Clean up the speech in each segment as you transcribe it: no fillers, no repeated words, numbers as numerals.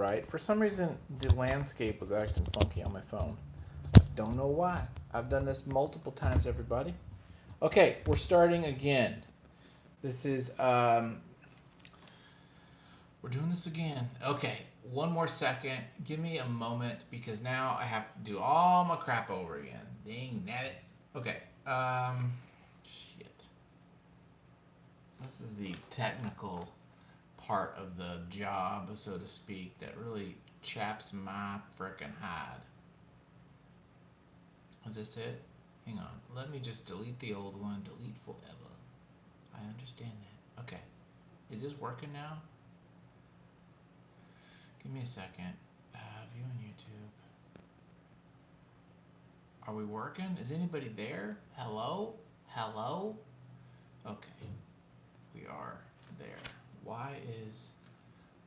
right. For some reason, the landscape was acting funky on my phone. Don't know why. I've done this multiple times, everybody. Okay, we're starting again. This is, we're doing this again. Okay, one more second. Give me a moment because now I have to do all my crap over again. Dang nabbit. Okay, shit. This is the technical part of the job, so to speak, that really chaps my frickin' hide. Is this it? Hang on. Let me just delete the old one. Delete forever. I understand that. Okay. Is this working now? Give me a second. View on YouTube. Are we working? Is anybody there? Hello? Hello? Okay. We are there. Why is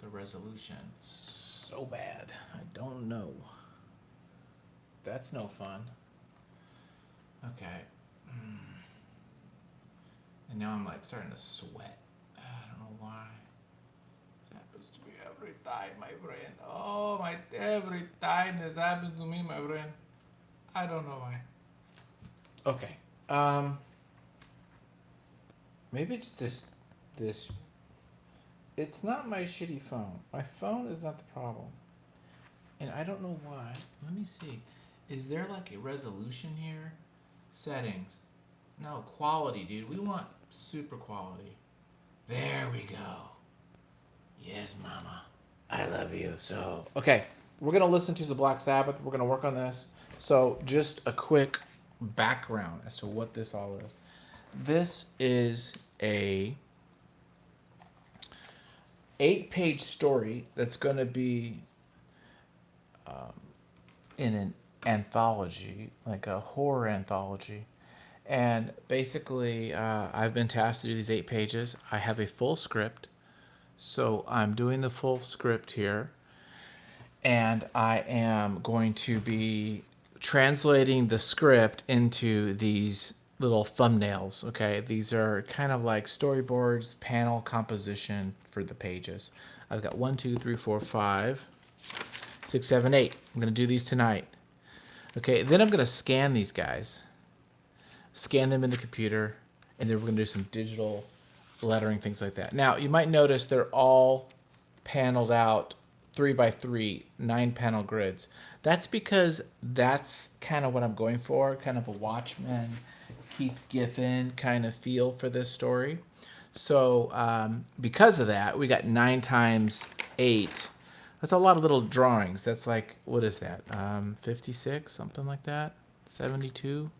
the resolution so bad? I don't know. That's no fun. Okay. And now I'm like starting to sweat. I don't know why. This happens to me every time, my friend. Oh, every time this happens to me, my friend. I don't know why. Okay. Maybe it's just this. It's not my shitty phone. My phone is not the problem. And I don't know why. Let me see. Is there like a resolution here? Settings. No, quality, dude. We want super quality. There we go. Yes, mama. I love you so. Okay, we're going to listen to the Black Sabbath. We're going to work on this. So just a quick background as to what this all is. This is a 8-page story that's going to be in an anthology, like a horror anthology. And basically, I've been tasked to do these 8 pages. I have a full script. So I'm doing the full script here. And I am going to be translating the script into these little thumbnails. Okay, these are kind of like storyboards, panel composition for the pages. I've got 1, 2, 3, 4, 5, 6, 7, 8. I'm going to do these tonight. Okay, then I'm going to scan these guys, scan them in the computer, and then we're going to do some digital lettering, things like that. Now, you might notice they're all paneled out 3x3, 9-panel grids. That's because that's kind of what I'm going for, kind of a Watchmen, Keith Giffen kind of feel for this story. So because of that, we got 9 times 8. That's a lot of little drawings. That's like, what is that? 56, something like that? 72?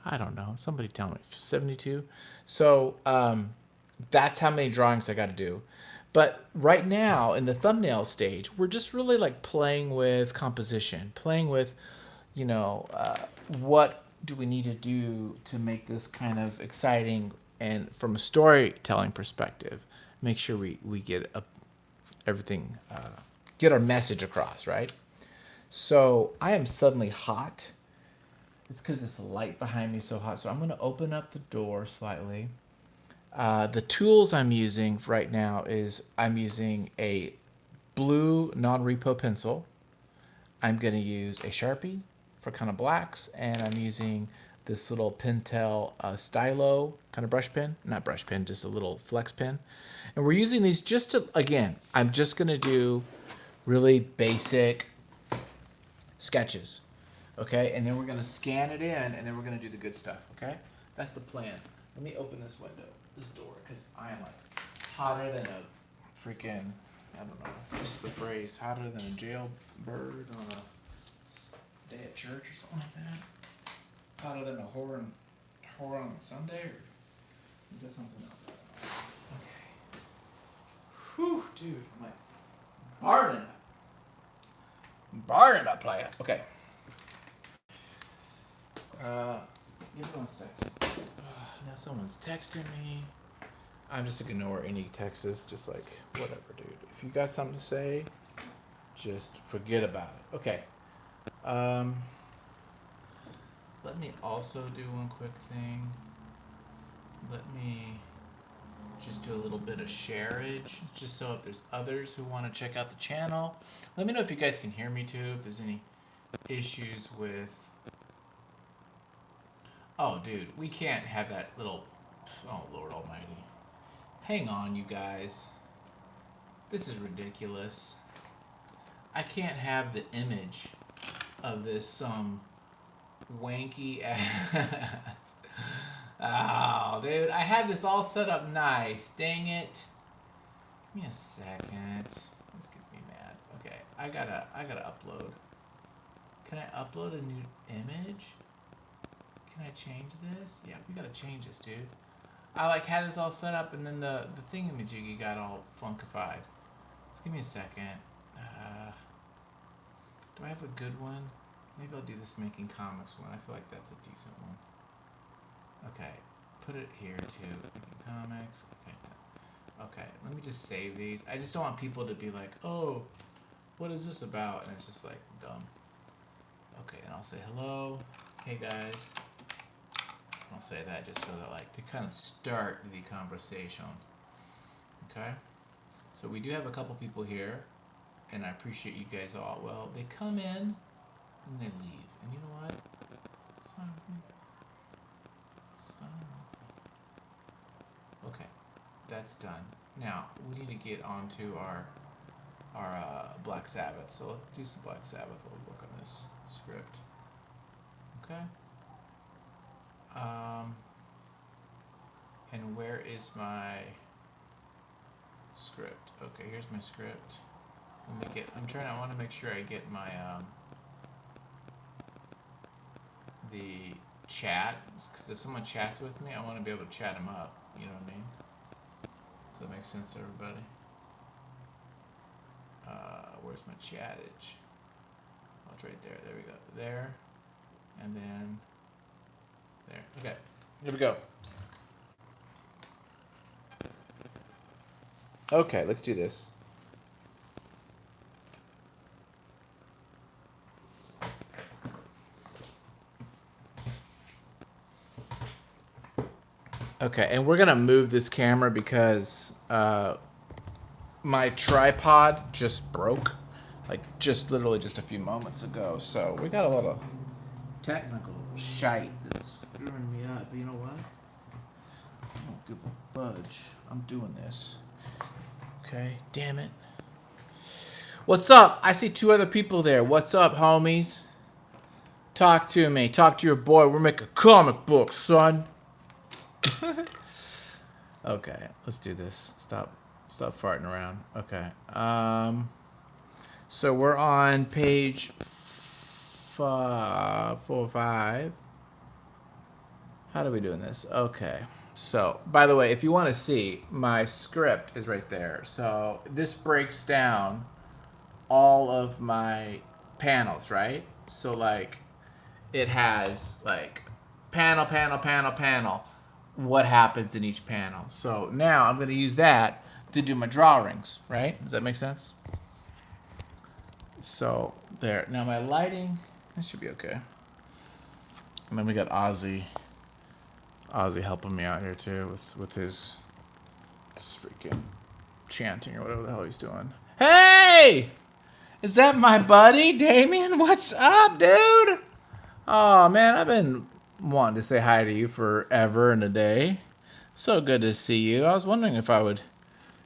I don't know. Somebody tell me. 72? So that's how many drawings I got to do. But right now, in the thumbnail stage, we're just really like playing with composition, playing with, what do we need to do to make this kind of exciting and from a storytelling perspective, make sure we get everything, get our message across, right? So I am suddenly hot. It's because this light behind me is so hot. So I'm going to open up the door slightly. The tools I'm using right now is I'm using a blue non-repo pencil. I'm going to use a Sharpie for kind of blacks, and I'm using this little Pentel stylo kind of brush pen. Not brush pen, just a little flex pen. And we're using these just to, again, I'm just going to do really basic sketches. Okay, and then we're going to scan it in, and then we're going to do the good stuff, okay? That's the plan. Let me open this window, this door, because I am like hotter than a freaking, I don't know, what's the phrase, hotter than a jailbird on a day at church or something like that? Hotter than a whore on Sunday, or is that something else? I don't know. Okay. Whew, dude, I'm like burning up, player. Okay. Give me 1 second. Now someone's texting me. I'm just ignore any texts, just like, whatever, dude. If you got something to say, just forget about it. Okay. Let me also do one quick thing. Let me Just do a little bit of shareage, just so if there's others who want to check out the channel. Let me know if you guys can hear me too, if there's any issues with... Oh, dude, we can't have that little... Oh, Lord almighty. Hang on, you guys. This is ridiculous. I can't have the image of this wanky ass. Oh, dude, I had this all set up nice. Dang it. Give me a second. This gets me mad. Okay, I gotta upload. Can I upload a new image? Can I change this? Yeah, we gotta change this, dude. I like had this all set up, and then the thingamajiggy got all funkified. Just give me a second. Do I have a good one? Maybe I'll do this making comics one. I feel like that's a decent one. Okay, put it here too. Making comics. Okay. Okay, let me just save these. I just don't want people to be like, oh, what is this about? And it's just like dumb. Okay, and I'll say hello. Hey guys. I'll say that just so that like to kind of start the conversation. Okay? So we do have a couple people here, and I appreciate you guys all. Well, they come in and they leave. And you know what? It's fine with me. It's fine with me. Okay. That's done. Now, we need to get onto our Black Sabbath. So let's do some Black Sabbath while we work on this script. Okay? And where is my script? Okay, here's my script. Let me get, I want to make sure I get my, the chat, because if someone chats with me, I want to be able to chat them up, you know what I mean? Does that make sense to everybody? Where's my chattage? Oh, it's right there. There we go. There. And then there. Okay. Here we go. Okay, let's do this. Okay, and we're gonna move this camera because my tripod just broke, like literally just a few moments ago. So we got a lot of technical shite that's screwing me up. But you know what? I don't give a fudge. I'm doing this. Okay, damn it. What's up? I see two other people there. What's up, homies? Talk to me. Talk to your boy. We're making comic books, son. Okay, let's do this. Stop farting around. Okay. So we're on page 4 or 5. How are we doing this? Okay. So, by the way, if you want to see, my script is right there. So this breaks down all of my panels, right? So like, it has like panel, what happens in each panel. So now I'm going to use that to do my drawings, right? Does that make sense? So there. Now my lighting, this should be okay. And then we got Ozzy helping me out here too with his freaking chanting or whatever the hell he's doing. Hey! Is that my buddy, Damien? What's up, dude? Oh man, I've been wanting to say hi to you forever and a day. So good to see you. I was wondering if I would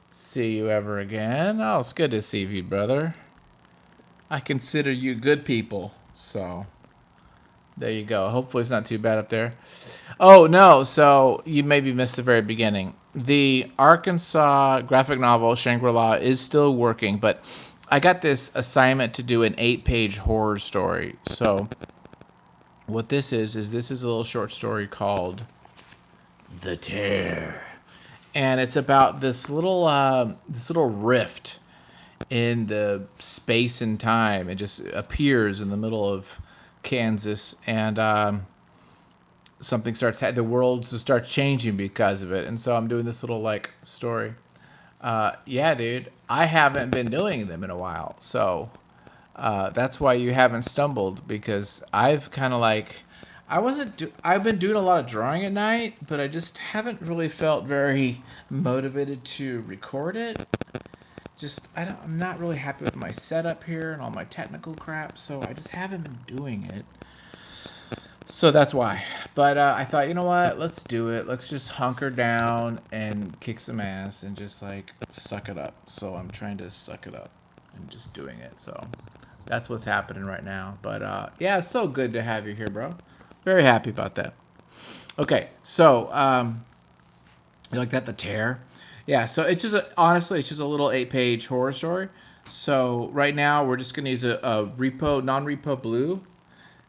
see you ever again. Oh, it's good to see you, brother. I consider you good people. So, there you go. Hopefully it's not too bad up there. Oh, no. So, you maybe missed the very beginning. The Arkansas graphic novel, Shangri-La, is still working, but I got this assignment to do an 8-page horror story. So, what this is a little short story called The Tear. And it's about this little rift in the space and time. It just appears in the middle of Kansas, and something the world just starts changing because of it. And so I'm doing this little like story. Yeah, dude, I haven't been doing them in a while, so that's why you haven't stumbled, because I've kind of like I've been doing a lot of drawing at night, but I just haven't really felt very motivated to record it. I'm not really happy with my setup here and all my technical crap, so I just haven't been doing it. So that's why. But I thought, you know what? Let's do it. Let's just hunker down and kick some ass and just like suck it up. So I'm trying to suck it up and just doing it. So that's what's happening right now. But yeah, it's so good to have you here, bro. Very happy about that. Okay, so you like that, the tear? Yeah. So it's just honestly, it's just a little 8-page horror story. So right now we're just gonna use a repo, non-repo blue,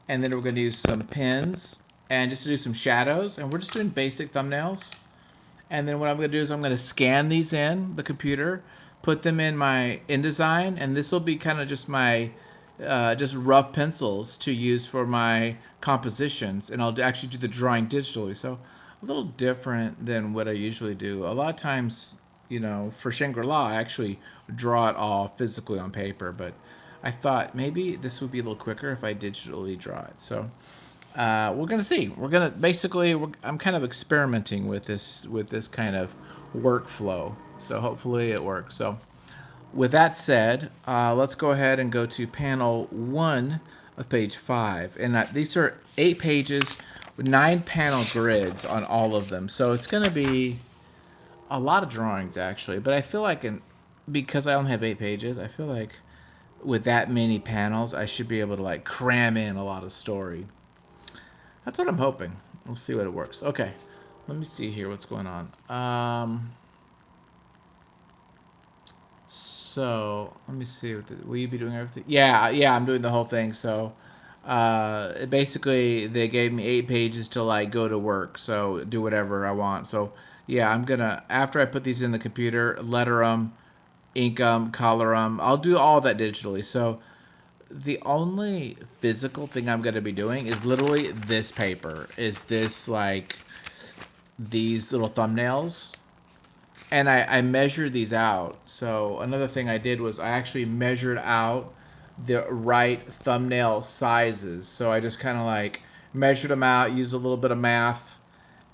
and then we're going to use some pins and just to do some shadows, and we're just doing basic thumbnails. And then what I'm going to do is I'm going to scan these in the computer, put them in my InDesign, and this will be kind of just my just rough pencils to use for my compositions, and I'll actually do the drawing digitally. So a little different than what I usually do. A lot of times, you know, for Shangri-La, I actually draw it all physically on paper, but I thought maybe this would be a little quicker if I digitally draw it. So we're gonna see. We're gonna basically. I'm kind of experimenting with this kind of workflow. So hopefully it works. So with that said, let's go ahead and go to panel 1 of page 5, and these are 8 pages with 9 panel grids on all of them. So it's gonna be a lot of drawings actually. But I feel like because I only have 8 pages, I feel like with that many panels, I should be able to like cram in a lot of story. That's what I'm hoping. We'll see what it works. Okay, let me see here what's going on. So let me see. Will you be doing everything? Yeah, I'm doing the whole thing. So basically, they gave me 8 pages to like go to work. So do whatever I want. So yeah, I'm gonna after I put these in the computer, letter them, ink them, color them. I'll do all that digitally. So the only physical thing I'm going to be doing is literally this paper. Is this like these little thumbnails? And I measured these out. So another thing I did was I actually measured out the right thumbnail sizes. So I just kind of like measured them out, used a little bit of math,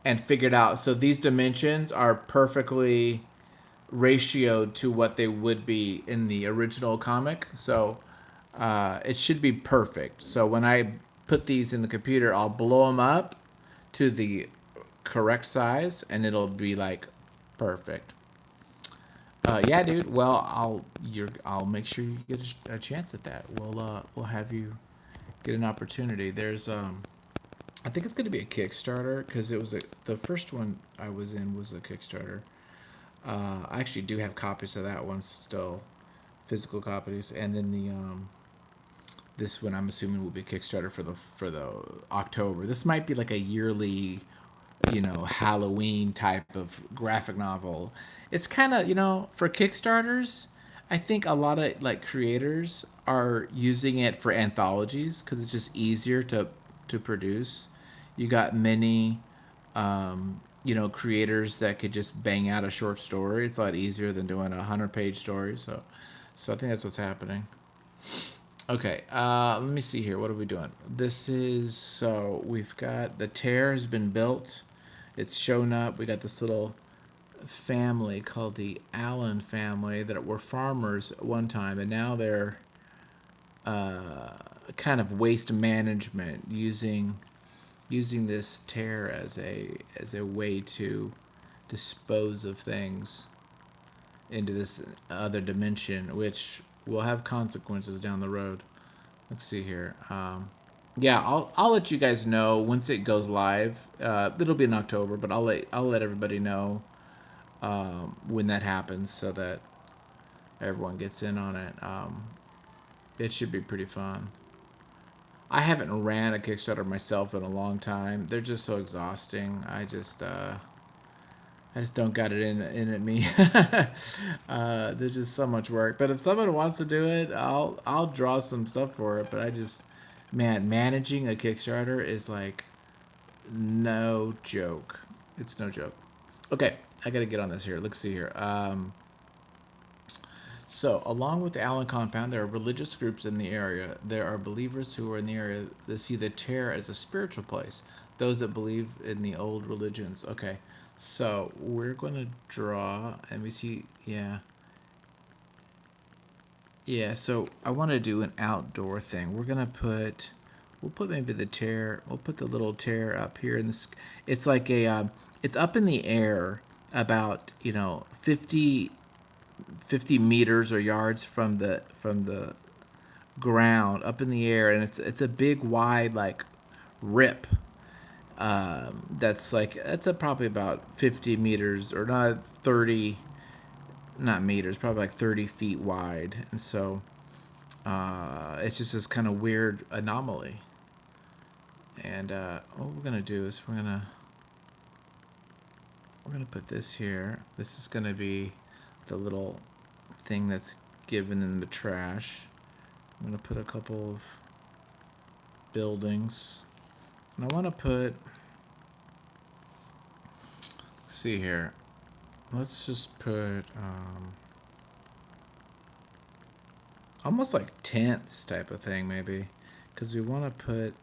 and figured out. So these dimensions are perfectly ratioed to what they would be in the original comic. So it should be perfect. So when I put these in the computer, I'll blow them up to the correct size, and it'll be like perfect. Yeah, dude. Well, I'll make sure you get a chance at that. We'll have you get an opportunity. There's I think it's going to be a Kickstarter because it was the first one I was in was a Kickstarter. I actually do have copies of that one still, physical copies, and then the this one I'm assuming will be Kickstarter for the October. This might be like a yearly, you know, Halloween type of graphic novel. It's kind of, you know, for Kickstarters, I think a lot of like creators are using it for anthologies because it's just easier to produce. You got many you know, creators that could just bang out a short story. It's a lot easier than doing a 100-page story. So I think that's what's happening. Okay, let me see here. What are we doing? This is, so we've got the tear has been built. It's shown up. We got this little family called the Allen family that were farmers at one time, and now they're kind of waste management using this tear as a way to dispose of things into this other dimension, which will have consequences down the road. Let's see here. Yeah, I'll let you guys know once it goes live. It'll be in October, but I'll let everybody know when that happens so that everyone gets in on it. It should be pretty fun. I haven't ran a Kickstarter myself in a long time. They're just so exhausting. I just don't got it in me. There's just so much work. But if someone wants to do it, I'll draw some stuff for it. But man, managing a Kickstarter is like no joke. It's no joke. Okay, I gotta get on this here. Let's see here. So, along with the Allen compound, there are religious groups in the area. There are believers who are in the area that see the tear as a spiritual place. Those that believe in the old religions. Okay, so we're going to draw, and we see, yeah. Yeah, so I want to do an outdoor thing. We'll put maybe the tear, we'll put the little tear up here in this. It's like it's up in the air about, 50 meters or yards from the ground up in the air, and it's a big wide like rip. That's probably about 50 meters or not 30, not meters, probably like 30 feet wide, and so it's just this kind of weird anomaly. And what we're gonna do is we're gonna put this here. This is gonna be the little thing that's given in the trash. I'm gonna put a couple of buildings, and I want to put. Let's see here. Let's just put almost like tents type of thing, maybe, because we want to put.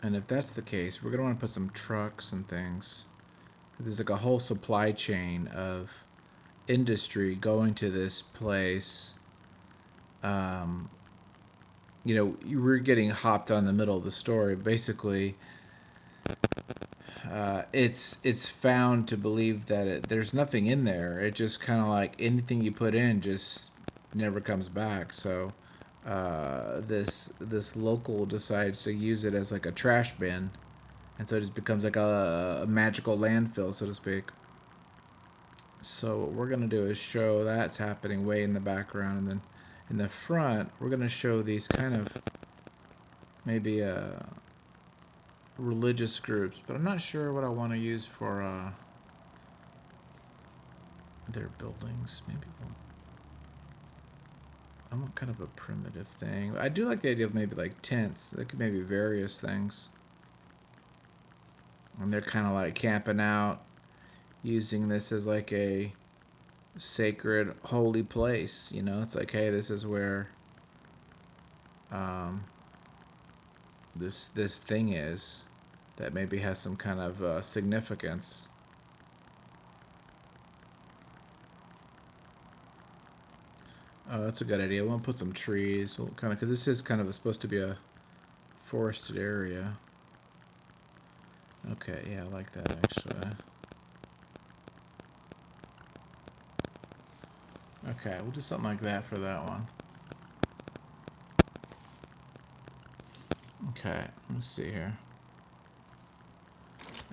And if that's the case, we're gonna want to put some trucks and things. There's like a whole supply chain of industry going to this place. Um, you were getting hopped on the middle of the story. Basically, it's found to believe that there's nothing in there. It just kind of like anything you put in just never comes back. So this local decides to use it as like a trash bin, and so it just becomes like a magical landfill, so to speak. So what we're gonna do is show that's happening way in the background, and then in the front we're gonna show these kind of maybe religious groups, but I'm not sure what I want to use for their buildings. Maybe I want kind of a primitive thing. I do like the idea of maybe like tents. That could maybe various things. And they're kind of like camping out, using this as like a sacred, holy place. It's like, hey, this is where um, this thing is that maybe has some kind of significance. Oh, that's a good idea. We'll put some trees. We'll kind of, because this is kind of supposed to be a forested area. Okay, yeah, I like that actually. Okay, we'll do something like that for that one. Okay, let's see here.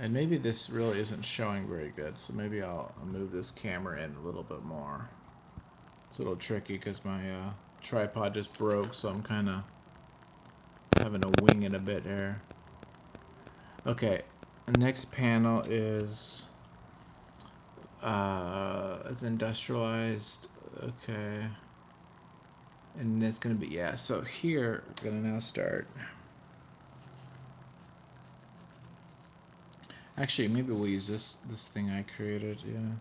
And maybe this really isn't showing very good, so maybe I'll move this camera in a little bit more. It's a little tricky because my tripod just broke, so I'm kind of having to wing it a bit here. Okay, the next panel is it's industrialized. Okay, and it's gonna be, yeah. So here we're gonna now start. Actually, maybe we'll use this thing I created. Yeah,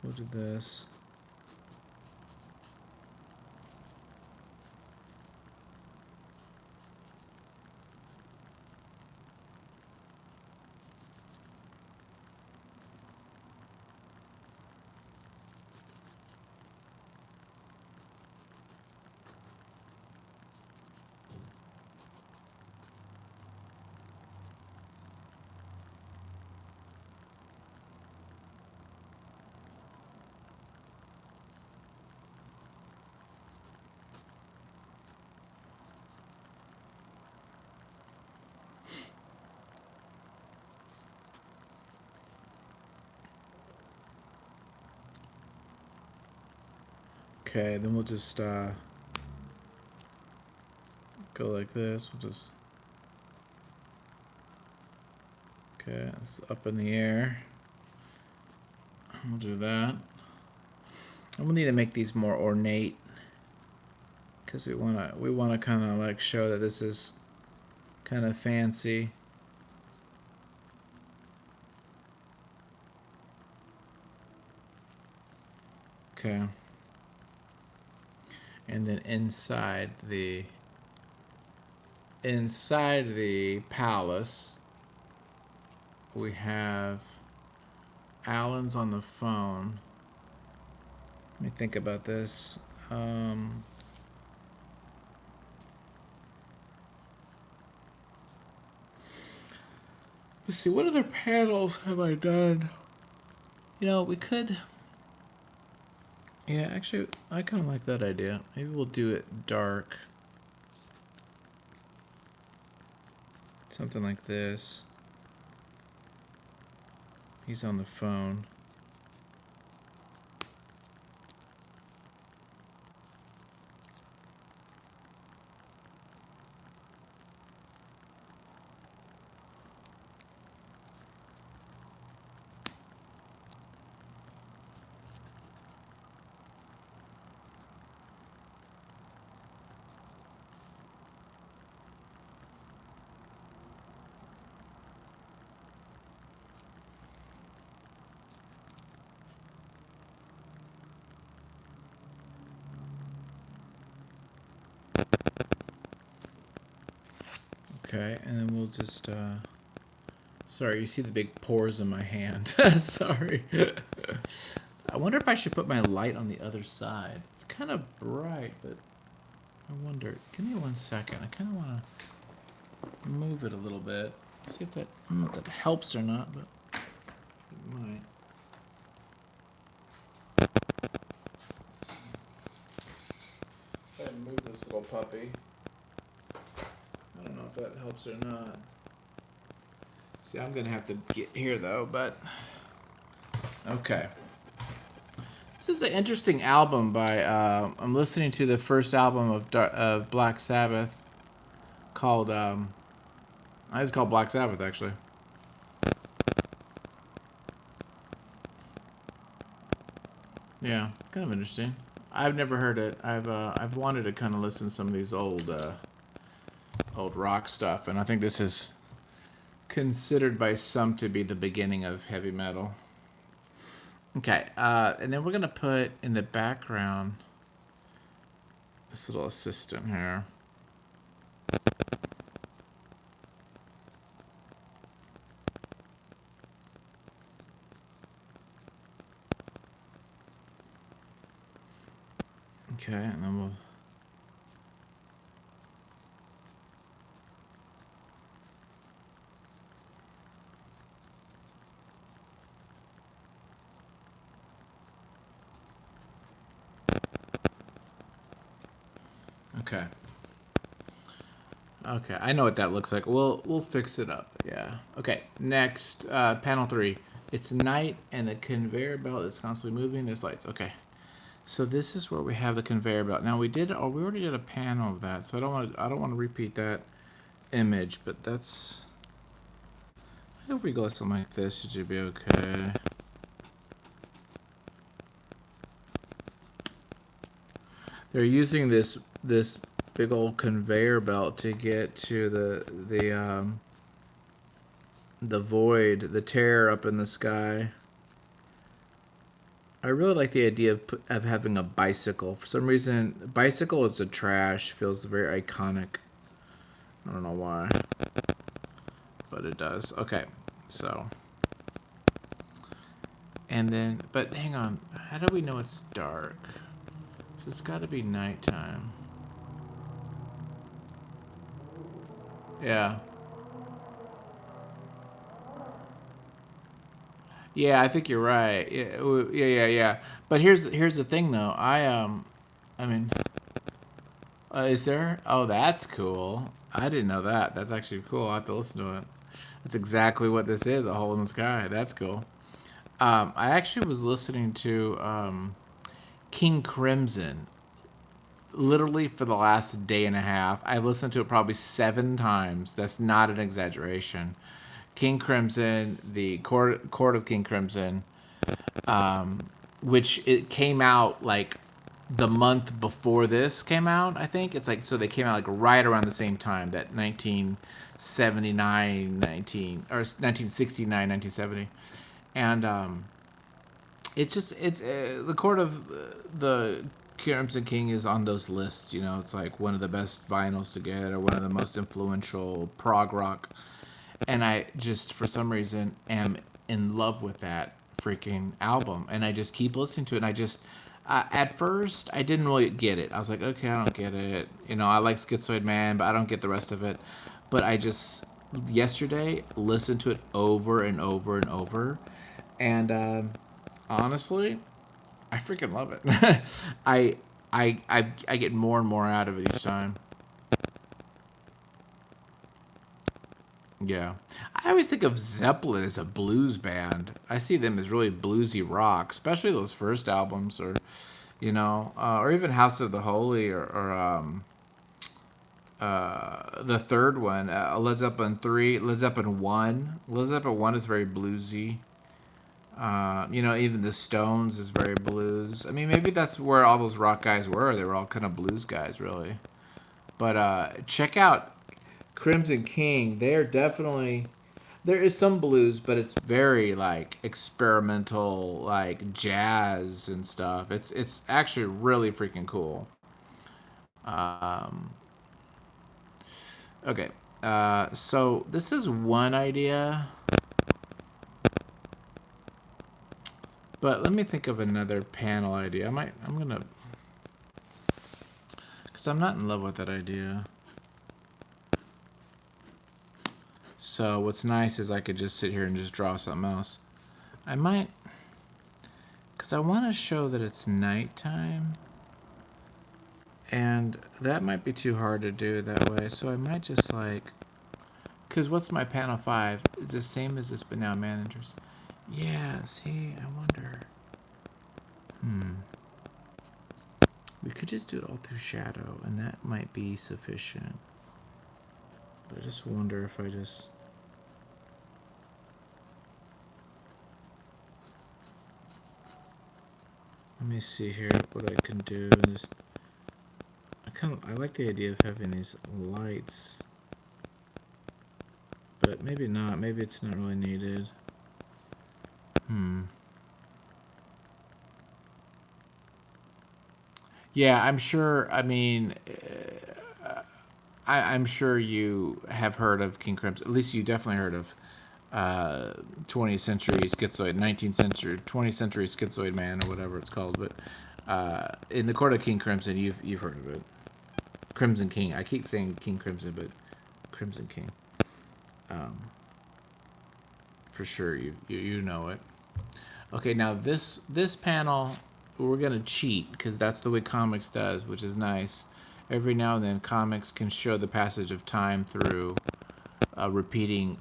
we'll do this. Okay, then we'll just go like this. We'll just, okay, it's up in the air. We'll do that. And we'll need to make these more ornate. because we wanna kind of like show that this is kind of fancy. Okay. And then inside the palace, we have Alan's on the phone. Let me think about this. Let's see, what other panels have I done? We could. Yeah, actually, I kind of like that idea. Maybe we'll do it dark. Something like this. He's on the phone. Okay, and then we'll just, sorry, you see the big pores in my hand. Sorry. I wonder if I should put my light on the other side. It's kind of bright, but I wonder. Give me 1 second. I kind of want to move it a little bit. See if that, I don't know if that helps or not, but it might. Go ahead and move this little puppy. I don't know if that helps or not. See, I'm gonna have to get here though, but okay. This is an interesting album by. I'm listening to the first album of Black Sabbath, called. I think it's called Black Sabbath actually. Yeah, kind of interesting. I've never heard it. I've wanted to kind of listen to some of these old rock stuff, and I think this is considered by some to be the beginning of heavy metal. Okay, and then we're gonna put in the background this little assistant here. Okay, and then we'll. Okay. Okay, I know what that looks like. We'll fix it up. Yeah. Okay. Next, panel 3. It's night and the conveyor belt is constantly moving. There's lights. Okay. So this is where we have the conveyor belt. Now we already did a panel of that, so I don't want to repeat that image, but that's. I hope we go something like this. Should you be okay? They're using this big old conveyor belt to get to the void, the tear up in the sky. I really like the idea of having a bicycle. For some reason, bicycle is a trash. Feels very iconic. I don't know why, but it does. Okay, so. And then, but hang on. How do we know it's dark? So it's got to be nighttime. Yeah. Yeah, I think you're right. Yeah. But here's the thing though. I mean, is there? Oh, that's cool. I didn't know that. That's actually cool. I have to listen to it. That's exactly what this is. A hole in the sky. That's cool. I actually was listening to King Crimson literally for the last day and a half. I've listened to it probably 7 times. That's not an exaggeration. King Crimson, the Court of King Crimson, which it came out like the month before this came out, I think. It's like, so they came out like right around the same time, that 1979, 1969, 1970. And it's just, it's the Court of the Crimson King is on those lists. You know, it's like one of the best vinyls to get, or one of the most influential prog rock. And I just, for some reason, am in love with that freaking album, and I just keep listening to it. And I just, at first, I didn't really get it. I was like, okay, I don't get it. You know, I like Schizoid Man, but I don't get the rest of it. But I just yesterday listened to it over and over and over, and honestly, I freaking love it. I, I get more and more out of it each time. Yeah. I always think of Zeppelin as a blues band. I see them as really bluesy rock, especially those first albums, or, or even House of the Holy, or the third one, Led Zeppelin 3, Led Zeppelin 1. Led Zeppelin 1 is very bluesy. Even the Stones is very blues. I mean, maybe that's where all those rock guys were. They were all kind of blues guys, really. But check out Crimson King. They're definitely, there is some blues, but it's very like experimental, like jazz and stuff. It's actually really freaking cool. Um, okay, so this is one idea, but let me think of another panel idea. I'm gonna, because I'm not in love with that idea. So what's nice is I could just sit here and just draw something else. I might, because I want to show that it's nighttime. And that might be too hard to do that way. So I might just like, because what's my panel 5? It's the same as this, but now managers. Yeah, see, I wonder. We could just do it all through shadow, and that might be sufficient. But I just wonder if I just... Let me see here what I can do. Just, I like the idea of having these lights, but maybe not. Maybe it's not really needed. Yeah, I'm sure. I mean, I'm sure you have heard of King Crimson. At least you definitely heard of 20th century schizoid, 19th century, 20th century schizoid man, or whatever it's called. But in the Court of King Crimson, you've heard of it. Crimson King. I keep saying King Crimson, but Crimson King. For sure, you know it. Okay, now this panel, we're gonna cheat because that's the way comics does, which is nice. Every now and then, comics can show the passage of time through a repeating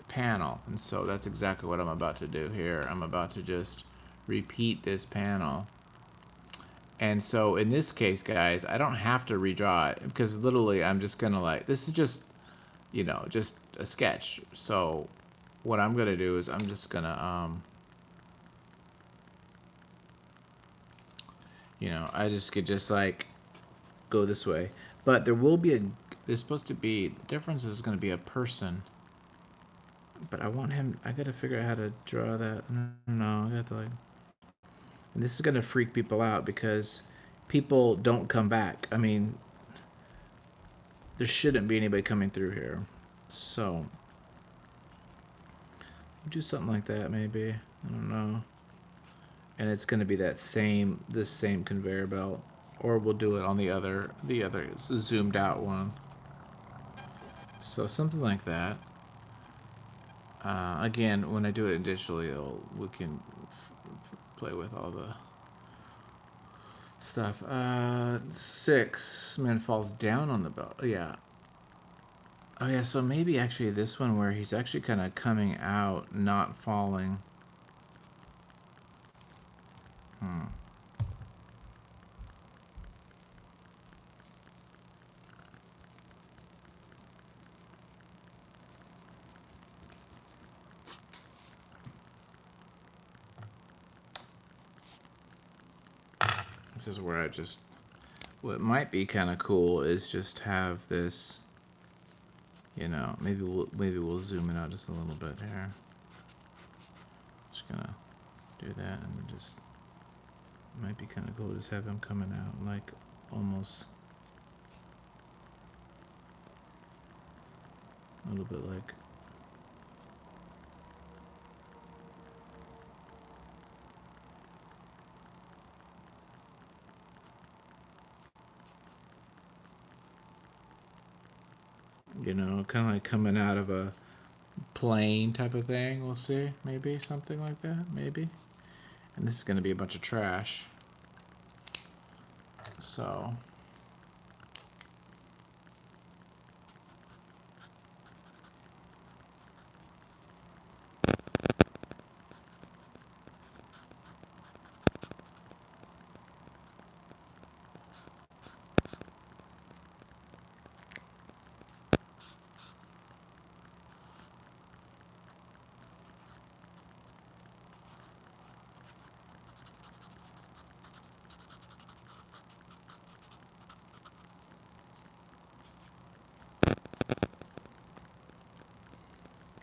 panel, and so that's exactly what I'm about to do here. I'm about to just repeat this panel. And so in this case, guys, I don't have to redraw it because literally I'm just gonna like, this is just, just a sketch. So what I'm gonna do is I'm just gonna I just could just like go this way, but there will be there's supposed to be, the difference is going to be a person, but I want him, I gotta figure out how to draw that. No, I got to like, and this is going to freak people out because people don't come back. I mean, there shouldn't be anybody coming through here, so do something like that maybe. I don't know. And it's going to be this same conveyor belt, or we'll do it on the other zoomed out one. So something like that. Again, when I do it digitally, we can play with all the stuff. 6 man falls down on the belt. Yeah. Oh yeah. So maybe actually this one where he's actually kind of coming out, not falling. This is where what might be kind of cool is just have this, maybe we'll zoom it out just a little bit here. Just gonna do that, and just might be kind of cool. Just have him coming out like almost a little bit like. Kind of like coming out of a plane type of thing. We'll see. Maybe something like that. Maybe. And this is going to be a bunch of trash. So.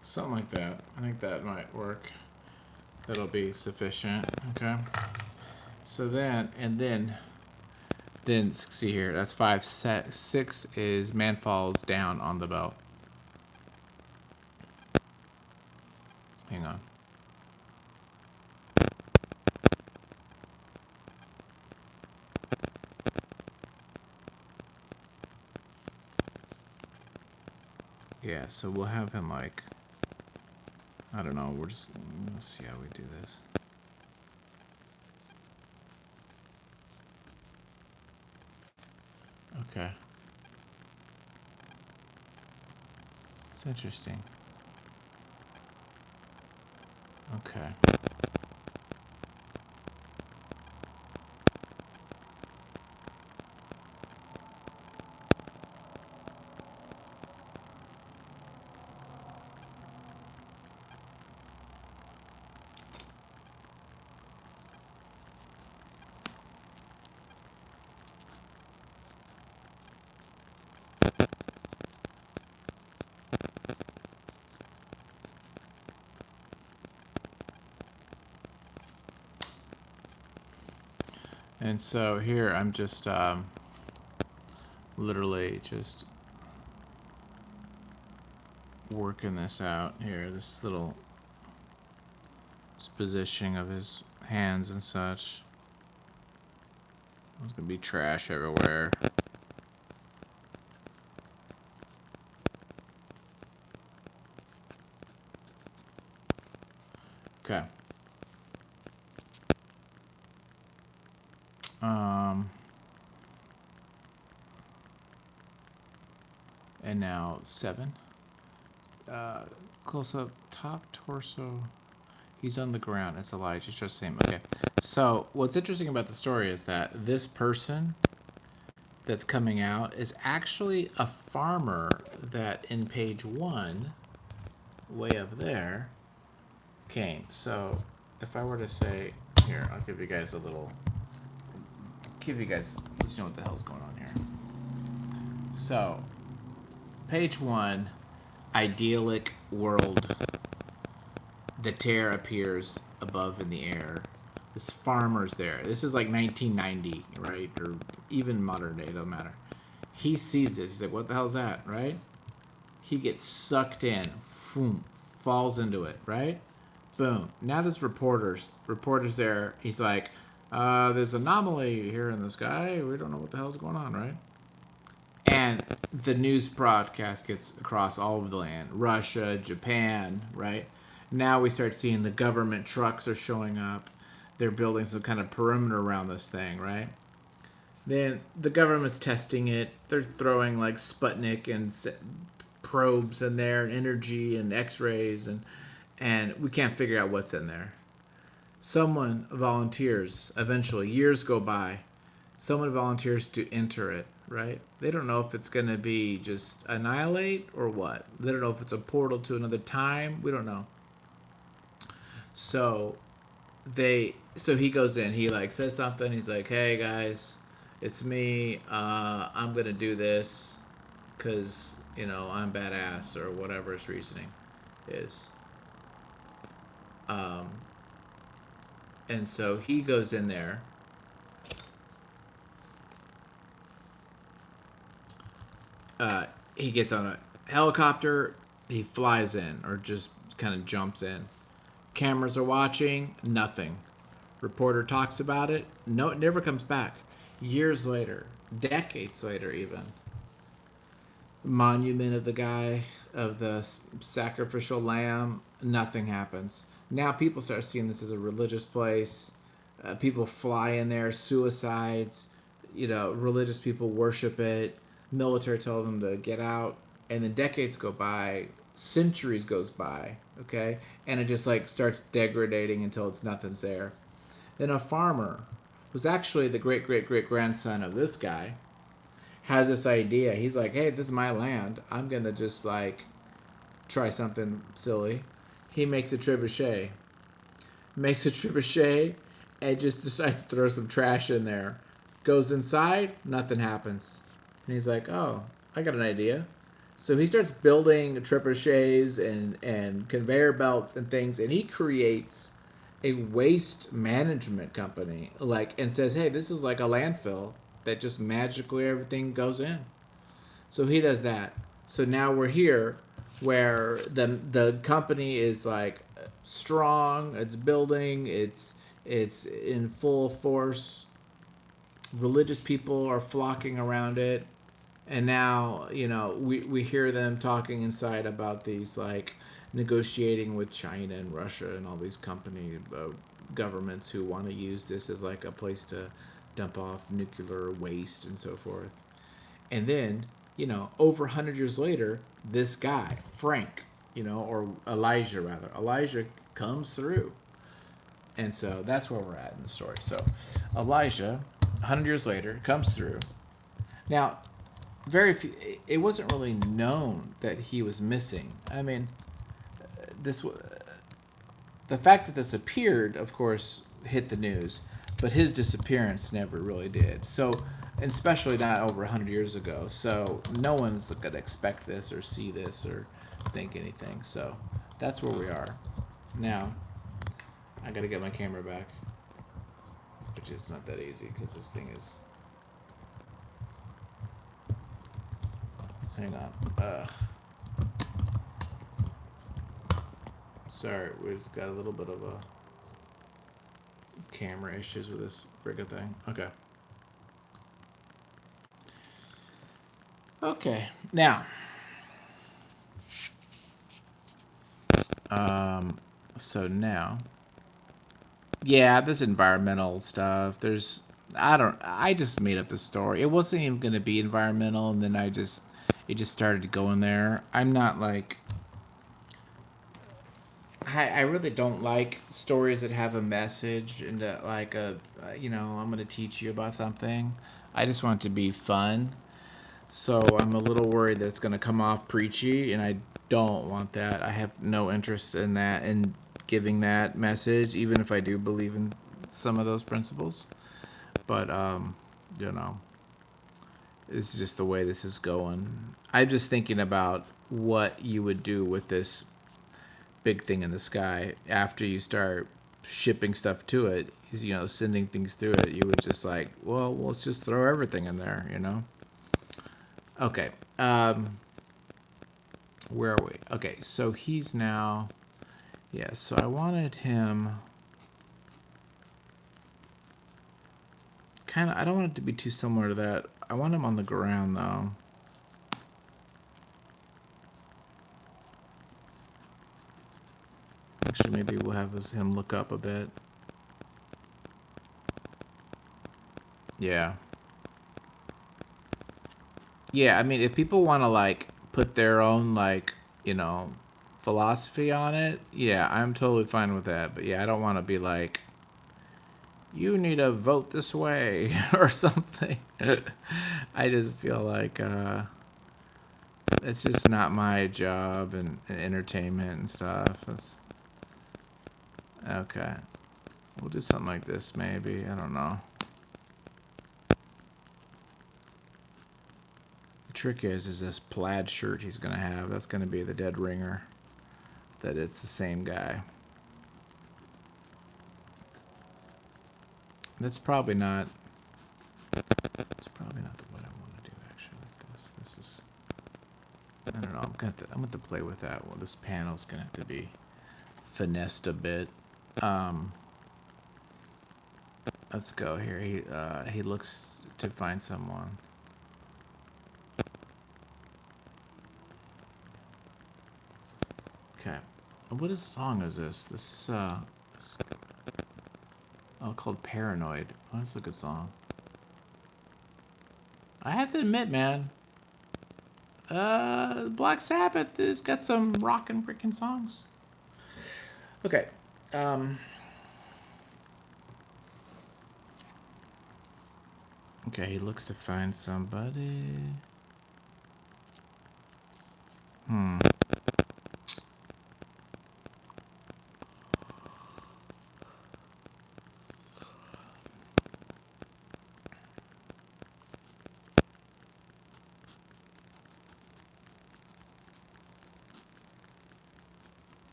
Something like that. I think that might work. That'll be sufficient. Okay. So then, then see here. That's 5. 6 is man falls down on the belt. Hang on. Yeah, so we'll have him like, I don't know, let's see how we do this. Okay. It's interesting. Okay. And so here I'm just literally just working this out here, this little positioning of his hands and such. There's gonna be trash everywhere. Okay. And now 7. Close up, top torso. He's on the ground. It's Elijah. It's just the same. Okay. So what's interesting about the story is that this person that's coming out is actually a farmer that in page 1, way up there, came. So if I were to say, here, I'll give you guys let you know what the hell's going on here. So page 1, idyllic world. The tear appears above in the air. This farmer's there. This is like 1990, right? Or even modern day, it doesn't matter. He sees this. He's like, what the hell's that, right? He gets sucked in. Boom. Falls into it, right? Boom. Now there's reporters. Reporters there. He's like, there's an anomaly here in the sky. We don't know what the hell's going on, right? And the news broadcast gets across all over the land. Russia, Japan, right? Now we start seeing the government trucks are showing up. They're building some kind of perimeter around this thing, right? Then the government's testing it. They're throwing like Sputnik and probes in there, energy and X-rays, and we can't figure out what's in there. Someone volunteers. Eventually, years go by. Someone volunteers to enter it, right? They don't know if it's going to be just annihilate or what. They don't know if it's a portal to another time. We don't know. So so he goes in, he like says something, he's like, hey guys, it's me, I'm gonna do this because I'm badass or whatever his reasoning is. um, and so he goes in there. He gets on a helicopter, he flies in or just kind of jumps in. Cameras are watching, nothing. Reporter talks about it, no, it never comes back. Years later, decades later, even, monument of the guy, of the sacrificial lamb, nothing happens. Now people start seeing this as a religious place. People fly in there, suicides, religious people worship it. Military tells them to get out, and then decades go by, centuries goes by, okay, and it just like starts degrading until it's nothing's there. Then a farmer, who's actually the great great great grandson of this guy, has this idea. He's like, hey, this is my land. I'm gonna just like try something silly. He makes a trebuchet. And just decides to throw some trash in there. Goes inside, nothing happens. And he's like, oh, I got an idea. So he starts building trebuchets and conveyor belts and things, and he creates a waste management company, like, and says, hey, this is like a landfill that just magically everything goes in. So he does that. So now we're here where the company is like strong, it's building, it's in full force. Religious people are flocking around it. And now, we hear them talking inside about these like negotiating with China and Russia and all these company governments who want to use this as like a place to dump off nuclear waste and so forth. And then, over 100 years later, this guy, Frank, or Elijah rather, Elijah comes through. And so that's where we're at in the story. So Elijah, 100 years later, comes through. Now, very few, it wasn't really known that he was missing. I mean, this the fact that this appeared, of course, hit the news, but his disappearance never really did. So, and especially not over 100 years ago. So no one's going to expect this or see this or think anything. So that's where we are. Now, I got to get my camera back, which is not that easy because this thing is... Hang on. Sorry, we just got a little bit of a camera issues with this friggin' thing. Okay. Okay. Now. So now. Yeah, this environmental stuff. I just made up the story. It wasn't even gonna be environmental, and then it just started going there. I'm not like... I really don't like stories that have a message and like I'm going to teach you about something. I just want it to be fun. So I'm a little worried that it's going to come off preachy, and I don't want that. I have no interest in that, in giving that message, even if I do believe in some of those principles. But, it's just the way this is going. I'm just thinking about what you would do with this big thing in the sky after you start shipping stuff to it, sending things through it. You would just like, well, let's just throw everything in there. Okay. Where are we? Okay, so he's now... Yeah, so I wanted him... kind of... I don't want it to be too similar to that. I want him on the ground, though. Actually, maybe we'll have him look up a bit. Yeah. Yeah, I mean, if people want to, like, put their own, like, philosophy on it, yeah, I'm totally fine with that. But, yeah, I don't want to be like, you need to vote this way or something. I just feel like it's just not my job and entertainment and stuff. Okay. We'll do something like this, maybe. I don't know. The trick is this plaid shirt he's going to have. That's going to be the dead ringer. That it's the same guy. That's probably not... It's probably not what I want to do, actually, like this. This is... I don't know. I'm going to have to play with that. Well, this panel's going to have to be finessed a bit. Let's go here. He looks to find someone. Okay. What song is this? This is called Paranoid. Oh, that's a good song. I have to admit, man, Black Sabbath has got some rockin' freaking songs. Okay. Okay, he looks to find somebody.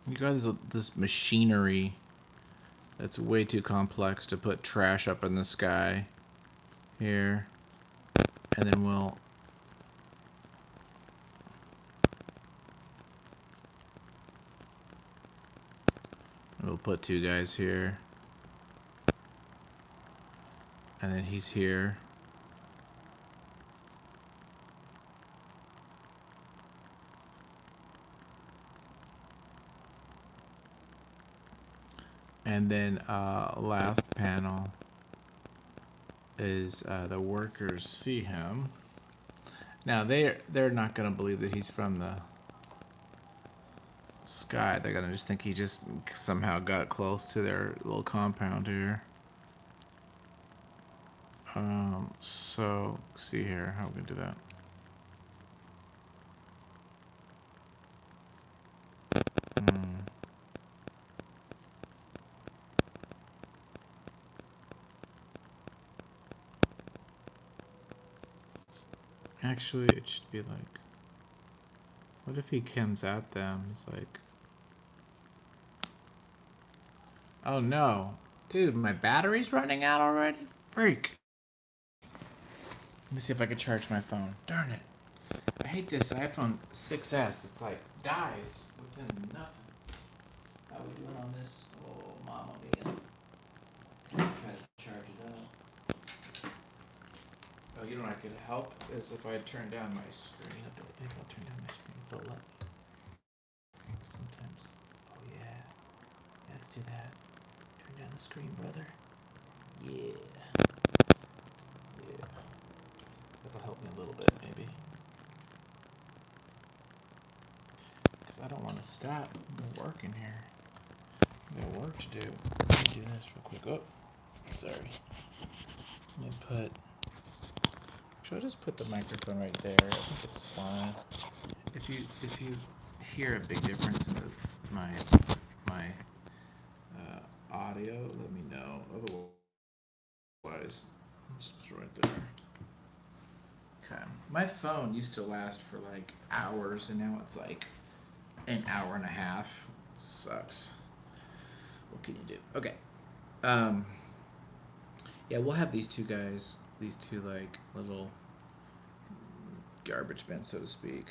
You got this machinery that's way too complex to put trash up in the sky here. And then we'll put two guys here. And then he's here. And then last panel is the workers see him. Now they're not gonna believe that he's from the sky. They're gonna just think he just somehow got close to their little compound here. So see here how we can do that. Actually, it should be like, what if he comes at them? He's like, oh no, dude, my battery's running out already? Freak. Let me see if I can charge my phone. Darn it. I hate this iPhone 6S. It's like, dies within nothing. How are we doing on this? Oh, mama mia. Try to charge it up. Oh, you know what I could help is if I turn down my screen. Maybe I'll turn down my screen full up. Sometimes. Oh yeah. Let's do that. Turn down the screen, brother. Yeah. Yeah. That'll help me a little bit, maybe. Because I don't want to stop working here. I got work to do. Let me do this real quick. Oh, sorry. Let me put. Should I just put the microphone right there? I think it's fine. If you hear a big difference in my audio, let me know. Otherwise, it's right there. Okay. My phone used to last for like hours, and now it's like an hour and a half. It sucks. What can you do? Okay. Yeah, we'll have these two guys, these two like little garbage men, so to speak.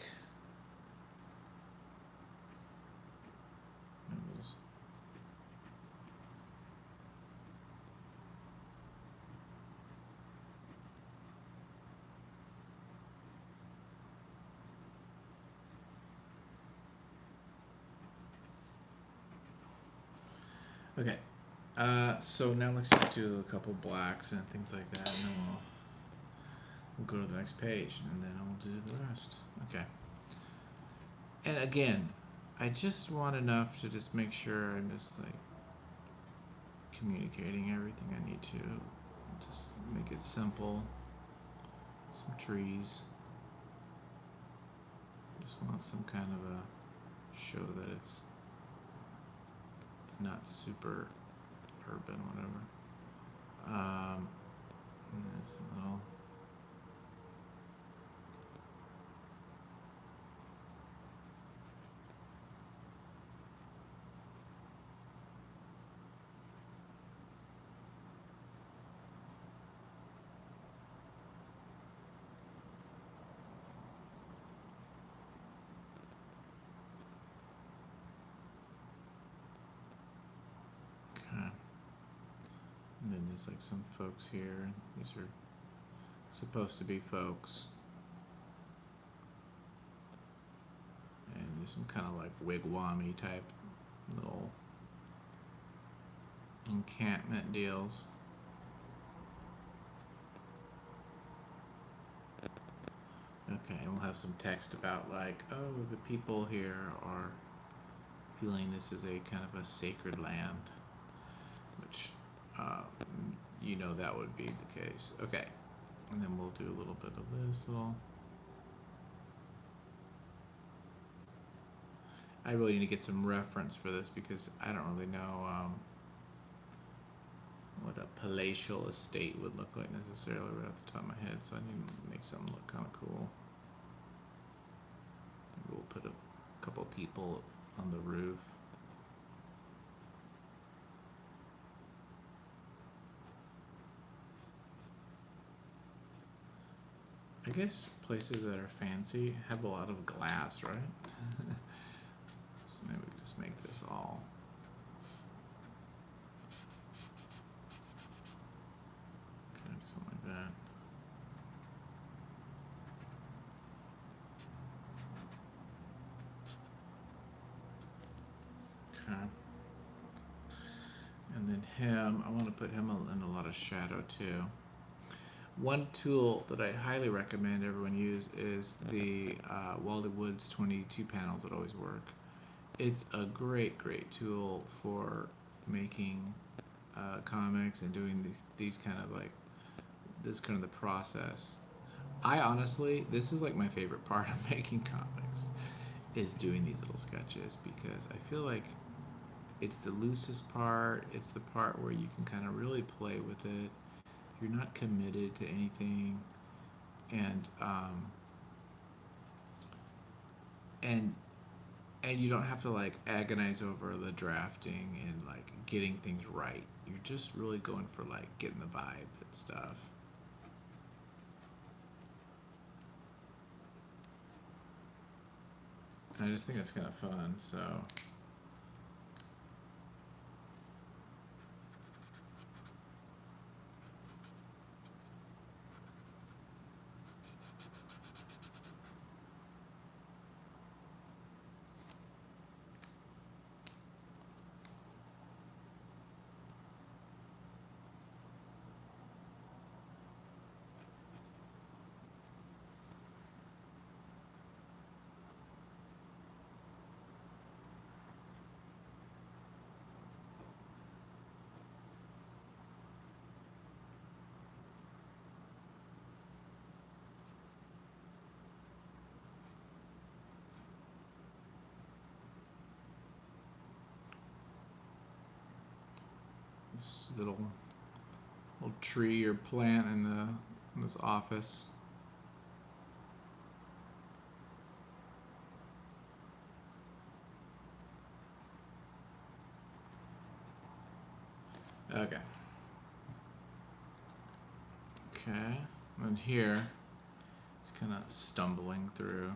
Okay. So now let's just do a couple blacks and things like that, and then we'll go to the next page, and then I'll do the rest. Okay. And again, I just want enough to just make sure I'm just like communicating everything I need to. Just make it simple. Some trees. Just want some kind of a show that it's not super urban, whatever. This little. And then there's like some folks here. These are supposed to be folks. And there's some kind of like wigwam-y type little encampment deals. Okay, and we'll have some text about like, oh, the people here are feeling this is a kind of a sacred land, which you know that would be the case. Okay, and then we'll do a little bit of this little. I really need to get some reference for this because I don't really know what a palatial estate would look like necessarily right off the top of my head, so I need to make something look kind of cool. Maybe we'll put a couple people on the roof. I guess places that are fancy have a lot of glass, right? So maybe we just make this all. Kind of something like that. Okay. And then him, I want to put him in a lot of shadow too. One tool that I highly recommend everyone use is the Wally Woods 22 panels that always work. It's a great tool for making comics and doing these kind of like, this kind of the process. I honestly, this is like my favorite part of making comics, is doing these little sketches, because I feel like it's the loosest part. It's the part where you can kind of really play with it. You're not committed to anything, and you don't have to like agonize over the drafting and like getting things right. You're just really going for like getting the vibe and stuff. And I just think it's kind of fun, so. This little tree or plant in this office. Okay. Okay. And here, it's kind of stumbling through.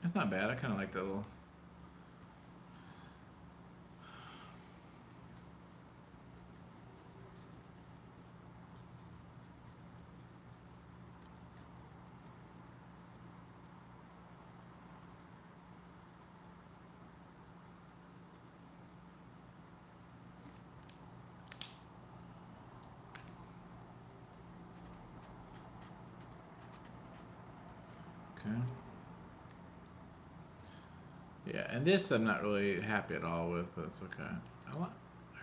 It's not bad. I kind of like that little. Yeah, and this I'm not really happy at all with, but it's okay. I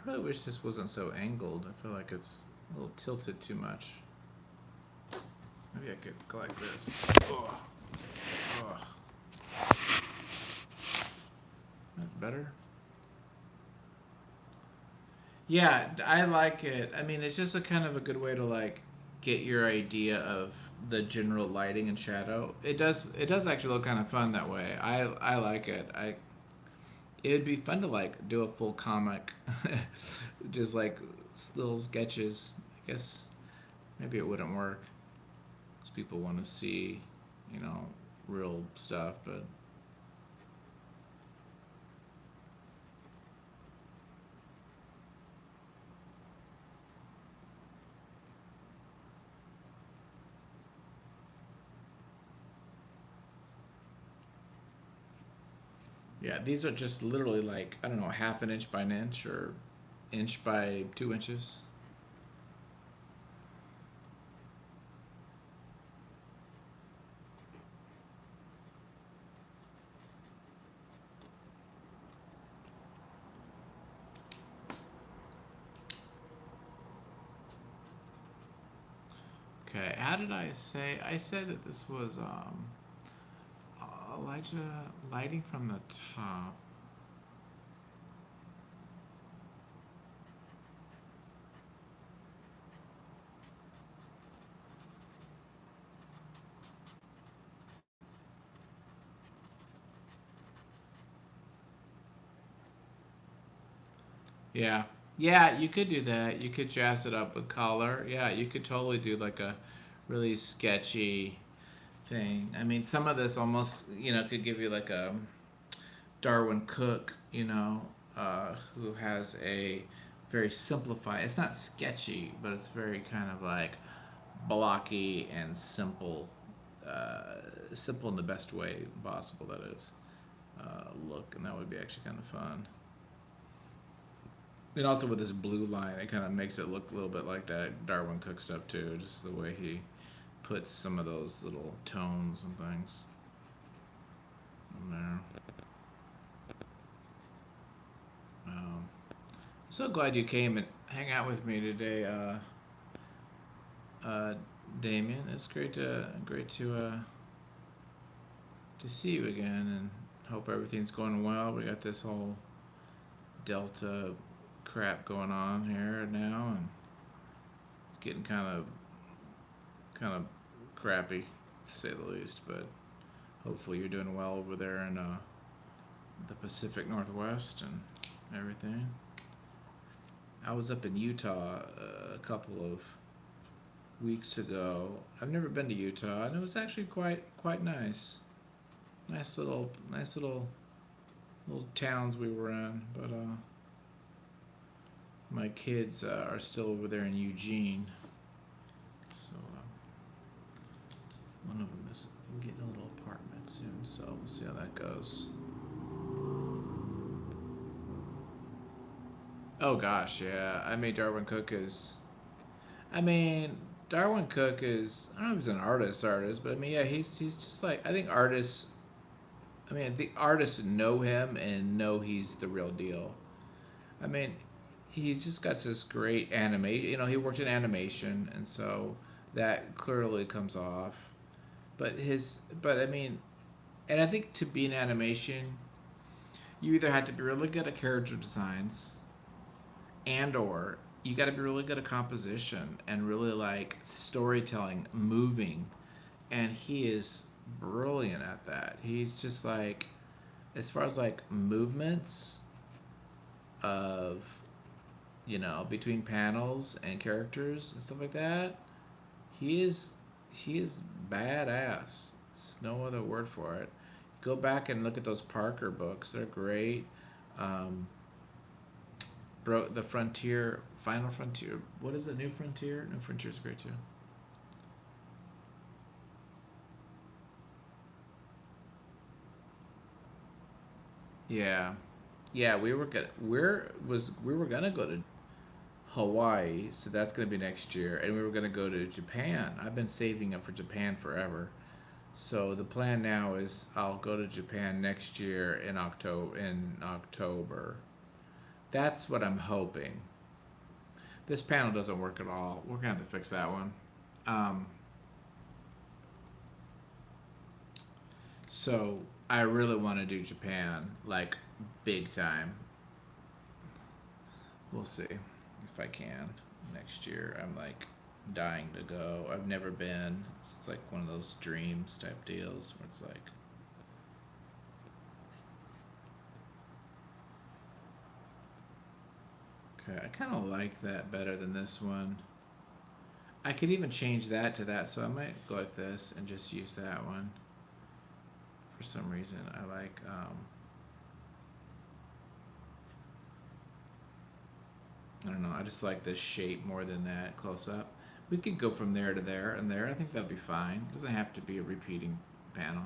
really wish this wasn't so angled. I feel like it's a little tilted too much. Maybe I could go like this. Ugh. Ugh. That's better. Yeah, I like it. I mean, it's just a kind of a good way to like get your idea of the general lighting and shadow. It does actually look kind of fun that way. I like it. It would be fun to like do a full comic, just like little sketches. I guess maybe it wouldn't work because people want to see, you know, real stuff. But yeah, these are just literally like I don't know, half an inch by an inch or inch by 2 inches. Okay, how did I say? I said that this was Elijah lighting from the top. Yeah. Yeah, you could do that. You could jazz it up with color. Yeah, you could totally do like a really sketchy thing. I mean, some of this almost, could give you like a Darwin Cook, who has a very simplified, it's not sketchy, but it's very kind of like blocky and simple, simple in the best way possible, that is, look, and that would be actually kind of fun. And also with this blue line, it kind of makes it look a little bit like that Darwin Cook stuff too, just the way he puts some of those little tones and things in there. Um, so glad you came and hang out with me today, uh, Damien. It's great to see you again, and hope everything's going well. We got this whole Delta crap going on here now, and it's getting kind of crappy to say the least. But hopefully you're doing well over there in the Pacific Northwest and everything. I was up in Utah a couple of weeks ago. I've never been to Utah, and it was actually quite nice. Nice little towns we were in. But my kids are still over there in Eugene, so one of them is getting a little apartment soon. So we'll see how that goes. Oh gosh, yeah. I mean, Darwin Cook is. I don't know if he's an artist, but I mean, yeah, he's just like I think artists. I mean, the artists know him and know he's the real deal. I mean, he's just got this great animation. He worked in animation, and so that clearly comes off. But I mean, and I think to be in animation, you either have to be really good at character designs, and or you got to be really good at composition and really like storytelling, moving, and he is brilliant at that. He's just like, as far as like movements of, between panels and characters and stuff like that, he is he is badass. There's no other word for it. Go back and look at those Parker books. They're great. Um, the Frontier, Final Frontier. What is it? New Frontier. New Frontier is great too. Yeah, yeah. We were gonna go to Hawaii, so that's gonna be next year, and we were gonna go to Japan. I've been saving up for Japan forever. So the plan now is I'll go to Japan next year in October. That's what I'm hoping. This panel doesn't work at all. We're gonna have to fix that one. Um, so I really want to do Japan, like big time. We'll see if I can next year. I'm like dying to go. I've never been. It's like one of those dreams type deals where it's like, okay, I kind of like that better than this one. I could even change that to that, so I might go like this and just use that one. For some reason, I like, I don't know, I just like this shape more than that close up. We could go from there to there and there. I think that'd be fine. It doesn't have to be a repeating panel.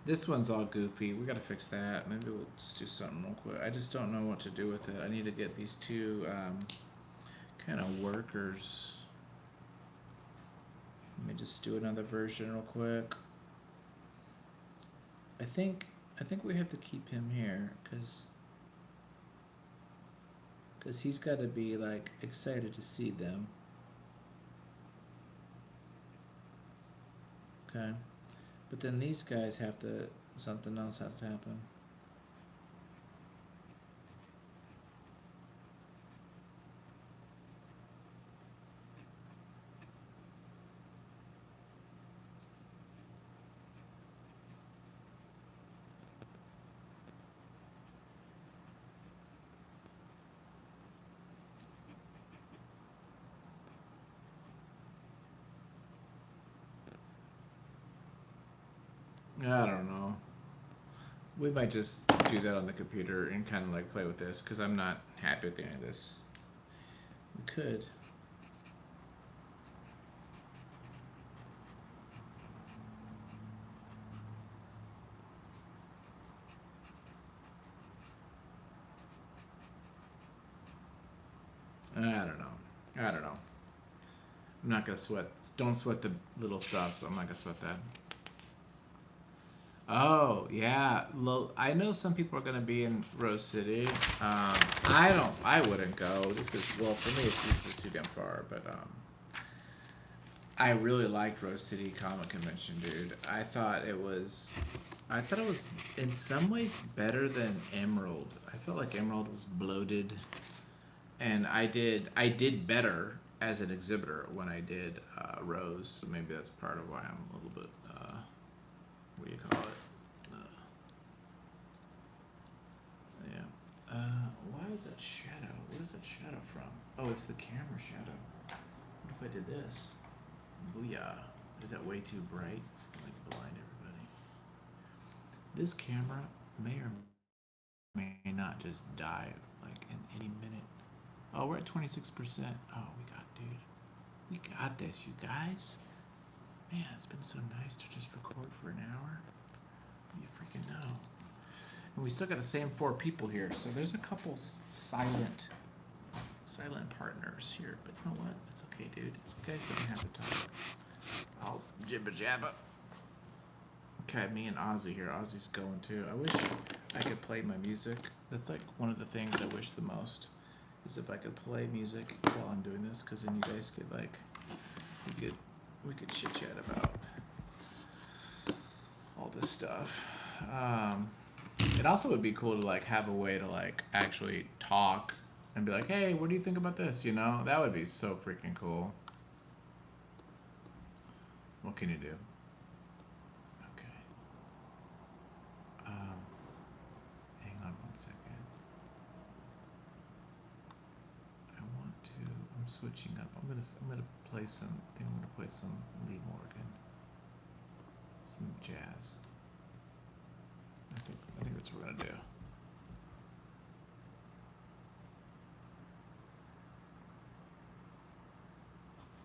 This one's all goofy. We gotta fix that. Maybe we'll just do something real quick. I just don't know what to do with it. I need to get these two kind of workers. Let me just do another version real quick. I think we have to keep him here because he's got to be like excited to see them. Okay, but then these guys have to, something else has to happen. I don't know. We might just do that on the computer and kind of like play with this because I'm not happy with any of this. We could. I don't know. I don't know. I'm not gonna sweat. Don't sweat the little stuff. So I'm not gonna sweat that. Oh yeah, I know some people are gonna be in Rose City. I don't. I wouldn't go just because. Well, for me, it's too damn far. But I really liked Rose City Comic Convention, dude. I thought it was in some ways better than Emerald. I felt like Emerald was bloated, and I did better as an exhibitor when I did Rose. So maybe that's part of why I'm a little bit. What do you call it? Yeah. Why is that shadow? What is that shadow from? Oh, it's the camera shadow. What if I did this? Booyah. Is that way too bright? It's gonna like blind everybody. This camera may or may not just die like in any minute. Oh, we're at 26%. Oh, dude. We got this, you guys. Man, it's been so nice to just record for an hour. You freaking know. And we still got the same 4 people here, so there's a couple silent partners here. But you know what? It's okay, dude. You guys don't have to talk. I'll jibba jabba. Okay, me and Ozzy here. Ozzy's going too. I wish I could play my music. That's like one of the things I wish the most is if I could play music while I'm doing this, because then you guys could like we could chit chat about all this stuff. It also would be cool to like have a way to like actually talk and be like, hey, what do you think about this? You know, that would be so freaking cool. What can you do? Okay. Hang on one second. I'm switching up. I'm gonna play some. I think I'm gonna play some Lee Morgan, some jazz. I think that's what we're gonna do.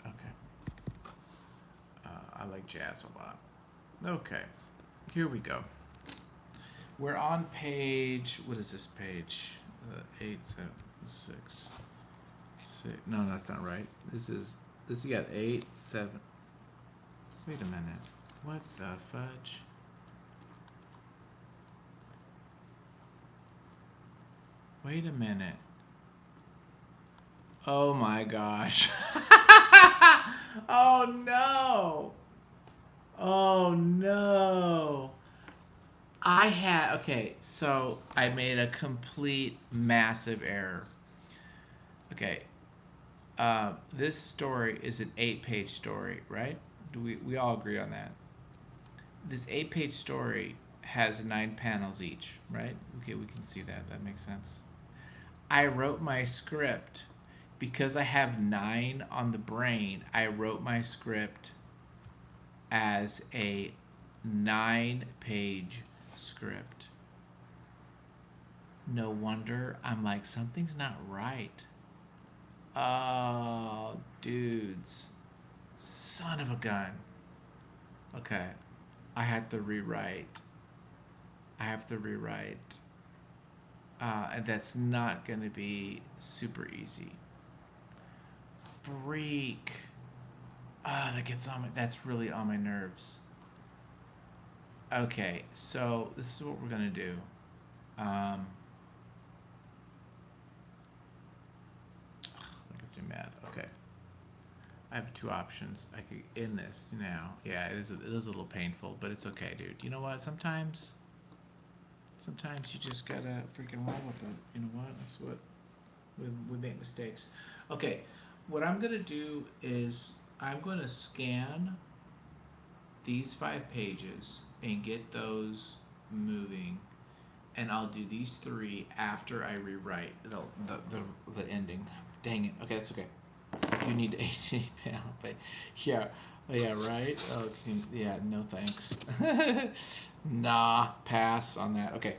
Okay. I like jazz a lot. Okay, here we go. We're on page. What is this page? 876. No, that's not right. This is. You got 8, 7. Wait a minute. What the fudge? Wait a minute. Oh my gosh. Oh no. Oh no. Okay, so I made a complete massive error. Okay, this story is an 8-page story, right? Do we all agree on that? This 8-page story has 9 panels each, right? Okay, we can see that. That makes sense. I wrote my script because I have 9 on the brain. I wrote my script as a 9-page script. No wonder I'm like, something's not right. Oh, dudes. Son of a gun. Okay. I have to rewrite. I have to rewrite. And that's not going to be super easy. Freak. That gets on my. That's really on my nerves. Okay, so this is what we're gonna do. That gets me mad. Okay, I have 2 options. I could end this now. Yeah, it is. It is a little painful, but it's okay, dude. You know what? Sometimes you just gotta freaking roll with it. You know what? That's what we make mistakes. Okay, what I'm gonna do is I'm gonna scan these 5 pages and get those moving, and I'll do these 3 after I rewrite the ending. Dang it. Okay, that's okay. You need to 18 panel, but yeah, yeah, right. Oh, yeah, no thanks. Nah, pass on that. Okay.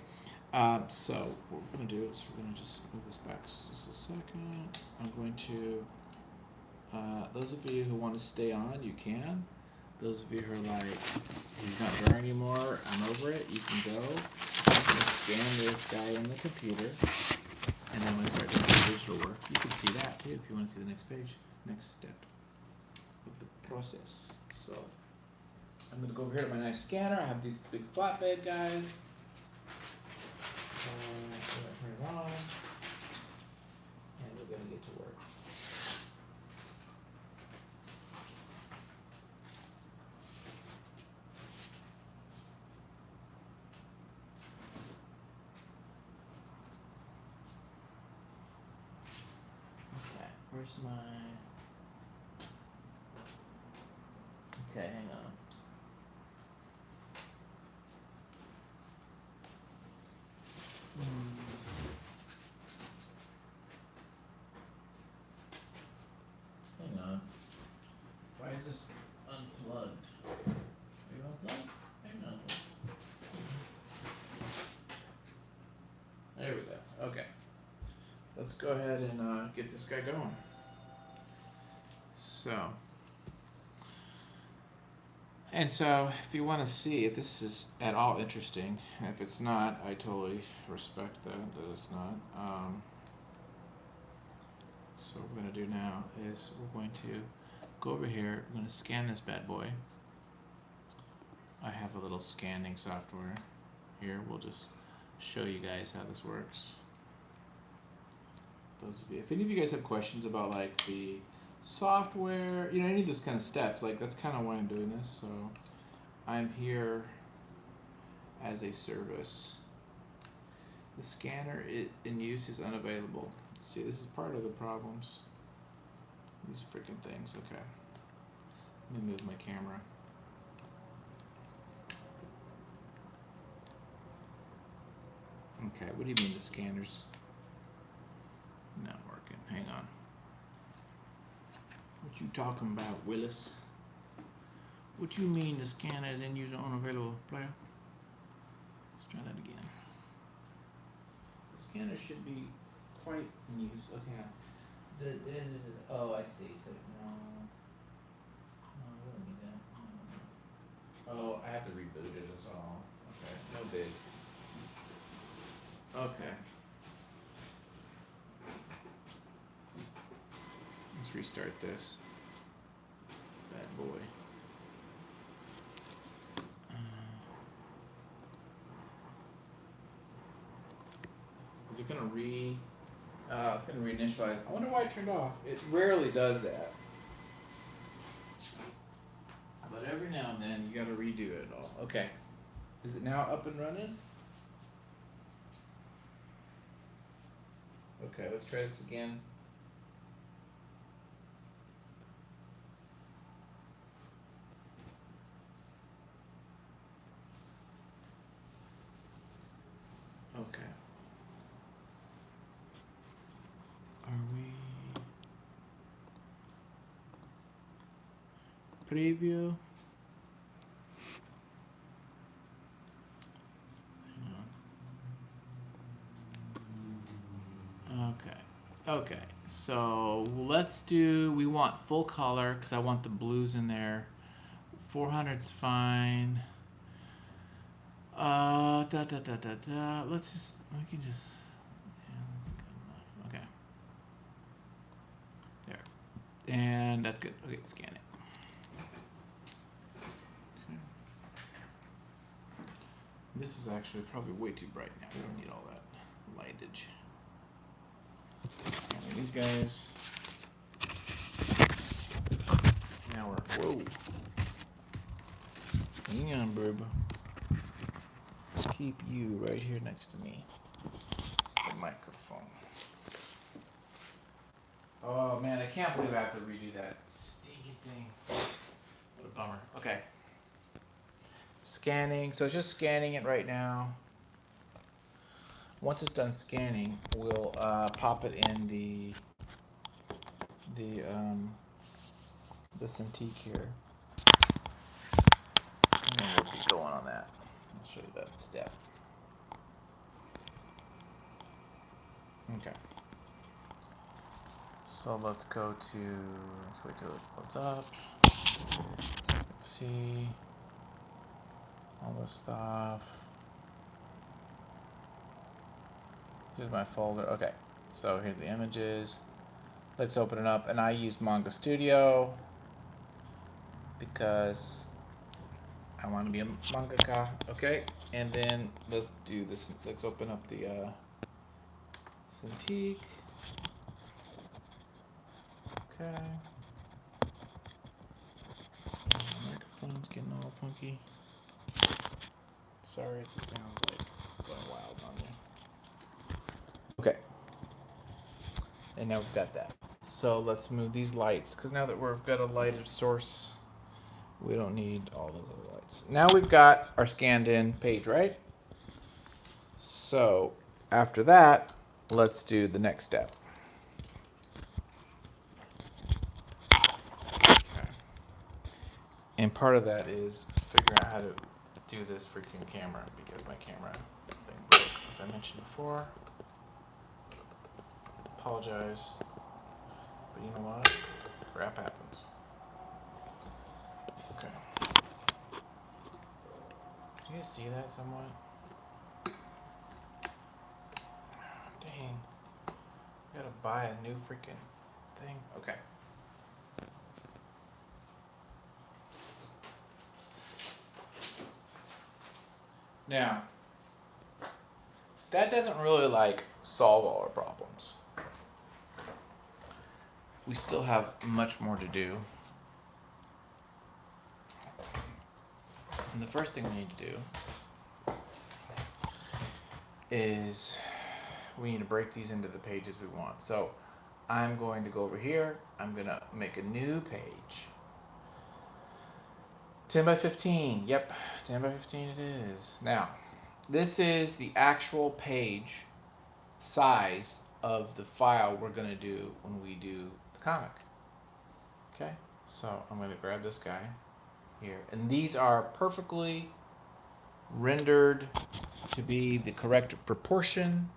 So what we're gonna do is we're gonna just move this back just a second. I'm going to. Those of you who want to stay on, you can. Those of you who are like, he's not there anymore, I'm over it, you can go. I'm going to scan this guy in the computer, and then when I start doing the digital work, you can see that too if you want to see the next page, next step of the process. So, I'm going to go over here to my nice scanner. I have these big flatbed guys. I'm going to turn it on, and we're going to get to work. Where's my... Okay, hang on. Hang on. Why is this unplugged? Are you unplugged? Hang on. There we go. Okay. Let's go ahead and get this guy going. So, if you want to see if this is at all interesting, if it's not, I totally respect that it's not. So what we're going to do now is we're going to go over here, we're going to scan this bad boy. I have a little scanning software here. We'll just show you guys how this works. Those of you, if any of you guys have questions about like the software, you know, any of those kind of steps, like that's kind of why I'm doing this. So I'm here as a service. The scanner in use is unavailable. See, this is part of the problems. These freaking things. Okay. Let me move my camera. Okay, what do you mean the scanner's not working? Hang on. What you talking about, Willis? What you mean the scanner is in use unavailable, player? Let's try that again. The scanner should be quite in use. Okay. Oh, I see. So no, what do we do? Oh, I have to reboot it. That's all. Okay, no big. Okay. Let's restart this bad boy. it gonna it's gonna reinitialize. I wonder why it turned off. It rarely does that. But every now and then you gotta redo it all. Okay. Is it now up and running? Okay, let's try this again. Okay. Are we preview? Okay. Okay. So let's do. We want full color because I want the blues in there. 400's fine. Let's just. We can just. Yeah, that's good enough. Okay. There. And that's good. Okay, scan it. Okay. This is actually probably way too bright now. We don't need all that lightage. And these guys. Now we're. Whoa. Hang on, bub. Keep you right here next to me. The microphone. Oh man, I can't believe I have to redo that stinking thing. What a bummer. Okay. Scanning. So it's just scanning it right now. Once it's done scanning, we'll pop it in the Cintiq here. And we'll be going on that. I'll show you that step. Okay. So let's go to, let's wait till it loads up. Let's see all this stuff. Here's my folder. Okay, so here's the images. Let's open it up, and I use Manga Studio because I want to be a mangaka. Okay, and then let's do this. Let's open up the Cintiq. Okay. My microphone's getting all funky. Sorry if this sounds like going wild on you. Okay. And now we've got that. So let's move these lights, because now that we've got a lighted source, we don't need all those other lights. Now we've got our scanned in page, right? So after that, let's do the next step. And part of that is figuring out how to do this freaking camera, because my camera thing broke, as I mentioned before. Apologize. But you know what? Crap happens. Okay. Can you guys see that somewhat? Dang. I gotta buy a new freaking thing. Okay. Now, that doesn't really like solve all our problems. We still have much more to do. And the first thing we need to do is we need to break these into the pages we want. So I'm going to go over here. I'm going to make a new page. 10 by 15. Yep, 10 by 15 it is. Now, this is the actual page size of the file we're going to do when we do the comic. Okay, so I'm going to grab this guy here. And these are perfectly rendered to be the correct proportion,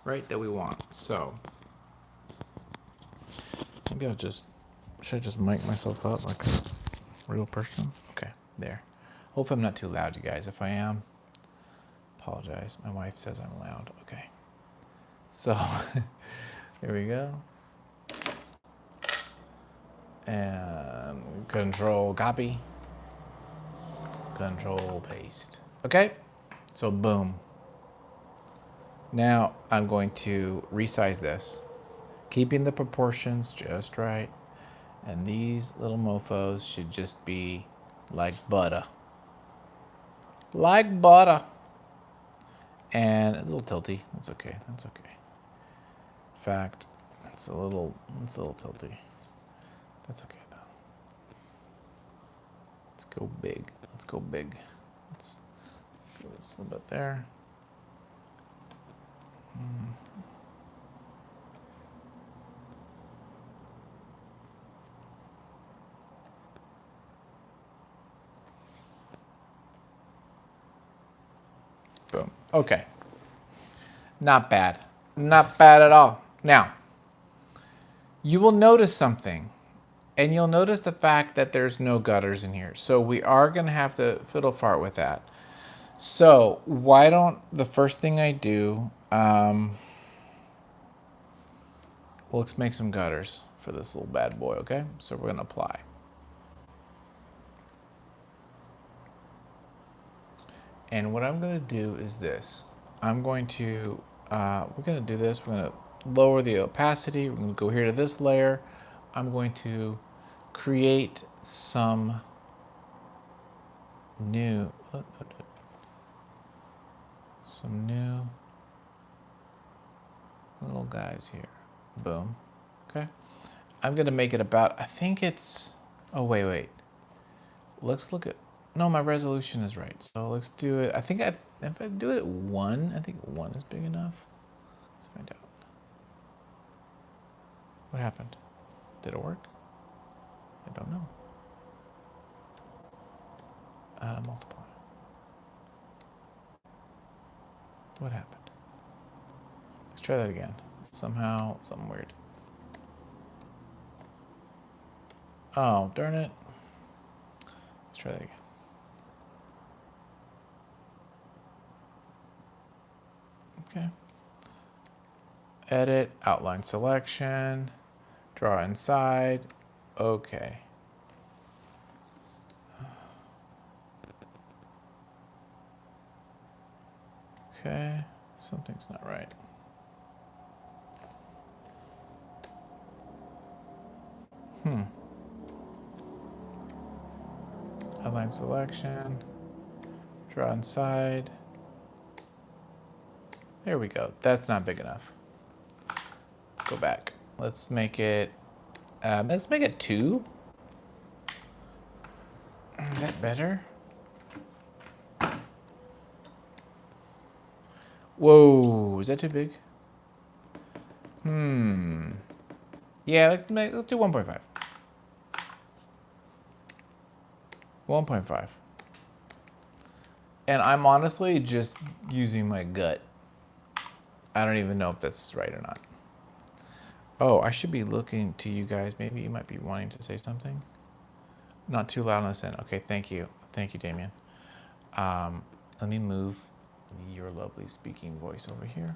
right, that we want. So maybe should I just mic myself up like a real person? Okay, there. Hope I'm not too loud, you guys. If I am, apologize. My wife says I'm loud. Okay. So here we go. And control copy. Control paste. Okay. So boom. Now I'm going to resize this, keeping the proportions just right. And these little mofos should just be like butter. Like butter. And it's a little tilty. That's okay. That's okay. In fact, it's a little tilty. That's okay though. Let's go big. Let's go big. Let's go a little bit there. Boom. Okay. Not bad. Not bad at all. Now, you will notice something. And you'll notice the fact that there's no gutters in here. So we are going to have to fiddle fart with that. So why don't the first thing I do, well, let's make some gutters for this little bad boy, okay? So we're going to apply. And what I'm going to do is this. I'm going to, we're going to do this. We're going to lower the opacity. We're going to go here to this layer. I'm going to create some new little guys here. Boom. Okay. I'm going to make it about, I think it's, oh, wait. Let's look at, no, my resolution is right. So let's do it. I think if I do it at 1, I think 1 is big enough. Let's find out. What happened? Did it work? I don't know. Multiply. What happened? Let's try that again. Somehow, something weird. Oh, darn it. Let's try that again. Okay. Edit, outline selection, draw inside. Okay. Okay, something's not right. Outline selection, draw inside. There we go. That's not big enough. Let's go back. Let's make it 2. Is that better? Whoa, is that too big? Yeah, let's do 1.5. 1.5. And I'm honestly just using my gut. I don't even know if this is right or not. Oh, I should be looking to you guys. Maybe you might be wanting to say something. Not too loud on this end. Okay, thank you. Thank you, Damien. Let me move your lovely speaking voice over here.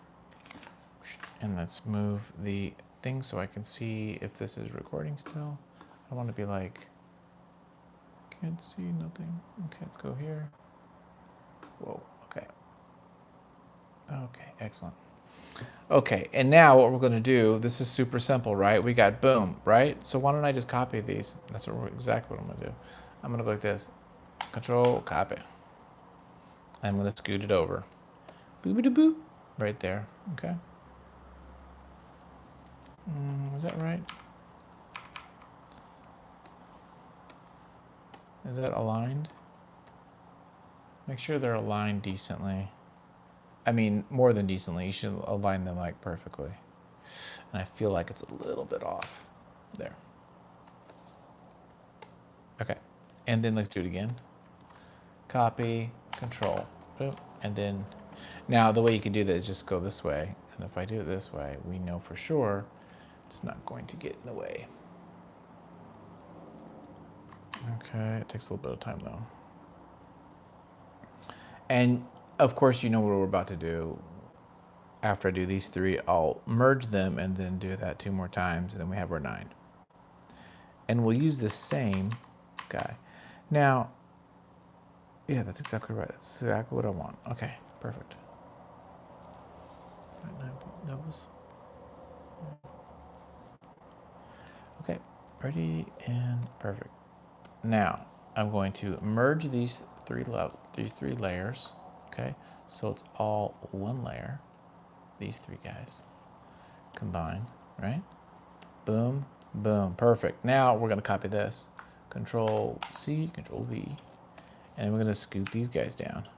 And let's move the thing so I can see if this is recording still. I want to be like, can't see nothing. Okay, let's go here. Whoa, okay. Okay, excellent. Okay, and now what we're going to do, this is super simple, right? We got boom, right? So why don't I just copy these? That's exactly what I'm going to do. I'm going to go like this. Control, copy. I'm going to scoot it over. Boo-ba-doo-boo. Right there, okay? Is that right? Is that aligned? Make sure they're aligned decently. I mean, more than decently. You should align them like perfectly. And I feel like it's a little bit off. There. Okay. And then let's do it again. Copy, control, boom. And then, now the way you can do that is just go this way. And if I do it this way, we know for sure it's not going to get in the way. Okay, it takes a little bit of time though. And of course, you know what we're about to do. After I do these 3, I'll merge them and then do that 2 more times, and then we have our 9. And we'll use the same guy. Now, yeah, that's exactly right. That's exactly what I want. Okay, perfect. That was okay. Ready and perfect. Now I'm going to merge these three layers. Okay, so it's all one layer. These three guys combined, right? Boom, boom, perfect. Now we're gonna copy this. Control C, Control V, and we're gonna scoot these guys down.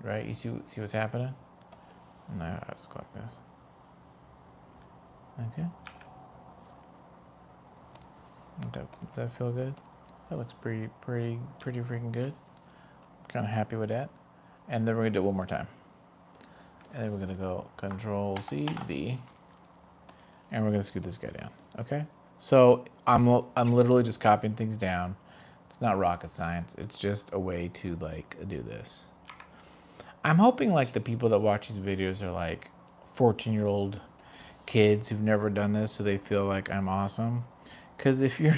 Right? You see what's happening? Now I'll just go like this. Okay. Does that feel good? That looks pretty freaking good. Kind of happy with that. And then we're gonna do it one more time. And then we're gonna go Control C, V, and we're gonna scoot this guy down. Okay. So I'm literally just copying things down. It's not rocket science. It's just a way to like do this. I'm hoping like the people that watch these videos are like 14-year-old kids who've never done this, so they feel like I'm awesome. Because if you've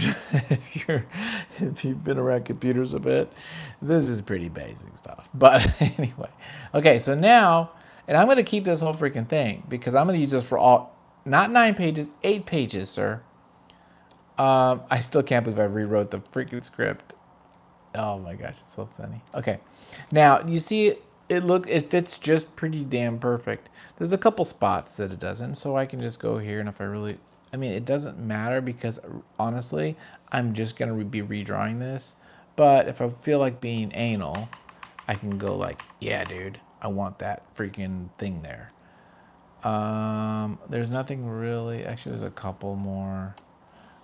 been around computers a bit, this is pretty basic stuff. But anyway, okay. So now, and I'm gonna keep this whole freaking thing because I'm gonna use this for all, not 9 pages, 8 pages, sir. I still can't believe I rewrote the freaking script. Oh my gosh, it's so funny. Okay, now you see it fits just pretty damn perfect. There's a couple spots that it doesn't, so I can just go here, and if I really, I mean, it doesn't matter because honestly, I'm just gonna be redrawing this. But if I feel like being anal, I can go like, yeah, dude, I want that freaking thing there. There's nothing really. Actually, there's a couple more.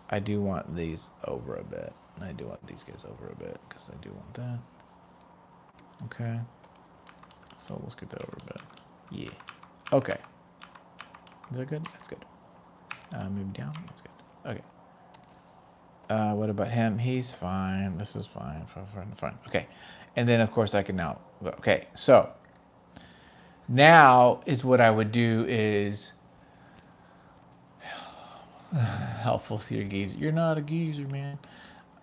I do want these over a bit. And I do want these guys over a bit because I do want that. Okay. So let's get that over a bit. Yeah. Okay. Is that good? That's good. Move down. That's good. Okay. What about him? He's fine. This is fine. Fine. Okay. And then, of course, I can now go. Okay. So now is what I would do is helpful to your geezer. You're not a geezer, man.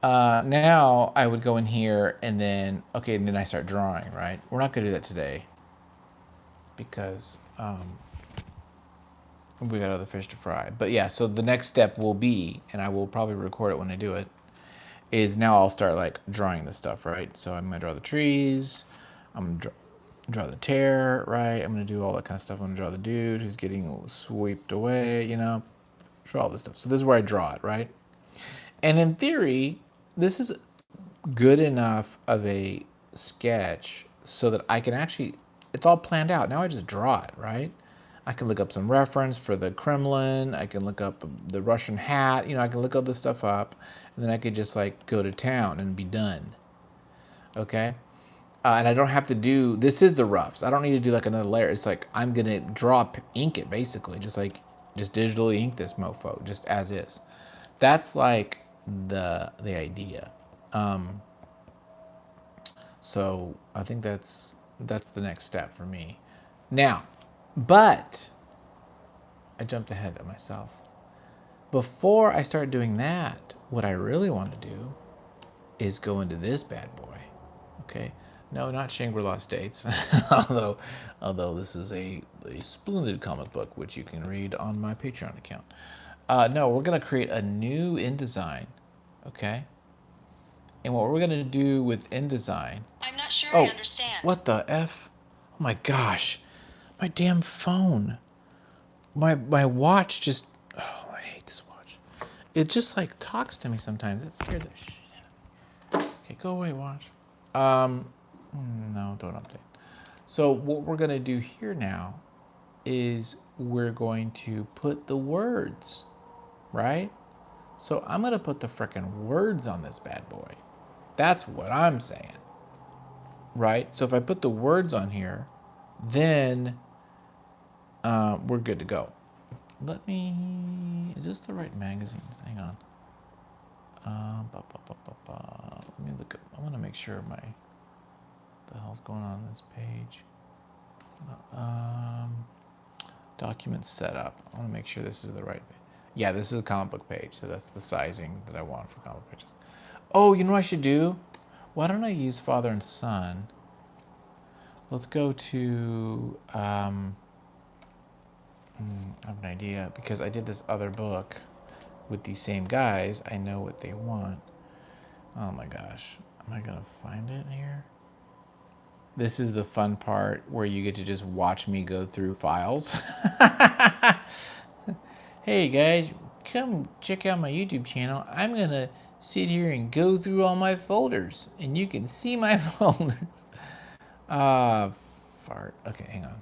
Now I would go in here and then, okay, and then I start drawing, right? We're not going to do that today because we got other fish to fry. But yeah, so the next step will be, and I will probably record it when I do it, is now I'll start like drawing this stuff, right? So I'm going to draw the trees. I'm going to draw the tear, right? I'm going to do all that kind of stuff. I'm going to draw the dude who's getting swept away, you know, draw all this stuff. So this is where I draw it, right? And in theory, this is good enough of a sketch so that I can actually, it's all planned out. Now I just draw it, right? I can look up some reference for the Kremlin. I can look up the Russian hat. You know, I can look all this stuff up, and then I could just like go to town and be done. Okay? And I don't have to do, this is the roughs. I don't need to do like another layer. It's like I'm going to ink it basically, just digitally ink this mofo, just as is. That's like the idea. So I think that's the next step for me. Now, but I jumped ahead of myself. Before I start doing that, what I really want to do is go into this bad boy. Okay. No, not Shangri-La States, although this is a splendid comic book which you can read on my Patreon account. No, we're gonna create a new InDesign, okay? And what we're gonna do with InDesign. I'm not sure I understand. What the F? Oh my gosh, my damn phone, my watch just. Oh, I hate this watch. It just like talks to me sometimes. It scares the shit out of me. Okay, go away, watch. No, don't update. So what we're gonna do here now is we're going to put the words, right? So I'm gonna put the frickin' words on this bad boy. That's what I'm saying, right? So if I put the words on here, then we're good to go. Is this the right magazines? Hang on. Let me look up, I wanna make sure what the hell's going on this page. Document setup. I want to make sure this is the right page. Yeah, this is a comic book page, so that's the sizing that I want for comic pages. Oh, you know what I should do? Why don't I use father and son? Let's go to I have an idea because I did this other book with these same guys. I know what they want. Oh my gosh. Am I gonna find it here? This is the fun part where you get to just watch me go through files. Hey guys, come check out my YouTube channel. I'm gonna sit here and go through all my folders and you can see my folders. Fart. Okay, hang on.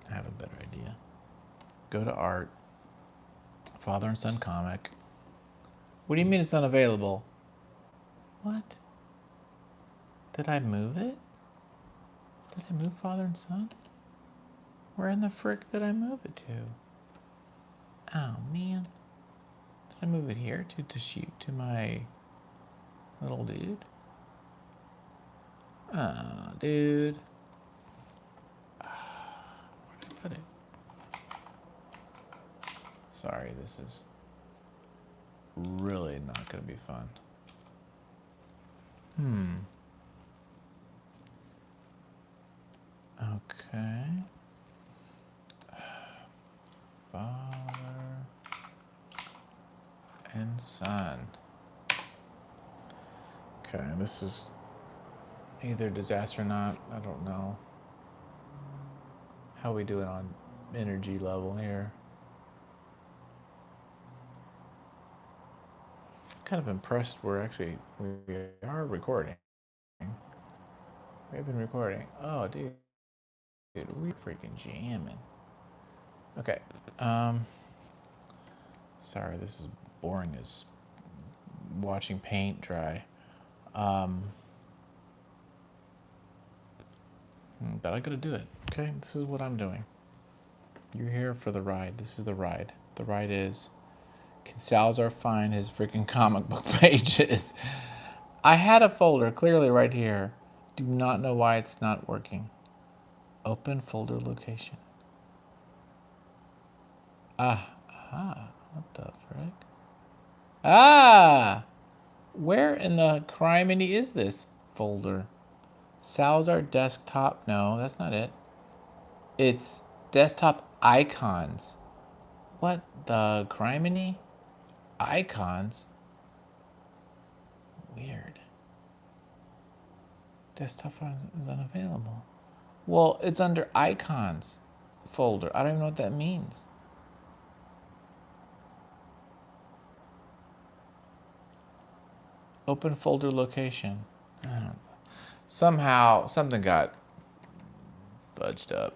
I have a better idea. Go to art, father and son comic. What do you mean it's unavailable? What? Did I move it? Did I move father and son? Where in the frick did I move it to? Oh man. Did I move it here to shoot to my little dude? Oh, dude. Where did I put it? Sorry, this is really not going to be fun. Okay. Father and son. Okay, this is either disaster or not. I don't know how we do it on energy level here. Kind of impressed we are recording. We've been recording. Oh, dude, we freaking jamming. Okay. Sorry, this is boring as watching paint dry. But I gotta do it. Okay, this is what I'm doing. You're here for the ride. This is the ride. The ride is, can Salazar find his freaking comic book pages? I had a folder clearly right here. Do not know why it's not working. Open folder location. What the frick? Where in the criminy is this folder? Salazar desktop. No, that's not it. It's desktop icons. What the criminy? Icons? Weird. Desktop is unavailable. Well, it's under icons folder. I don't even know what that means. Open folder location. I don't know. Somehow something got fudged up.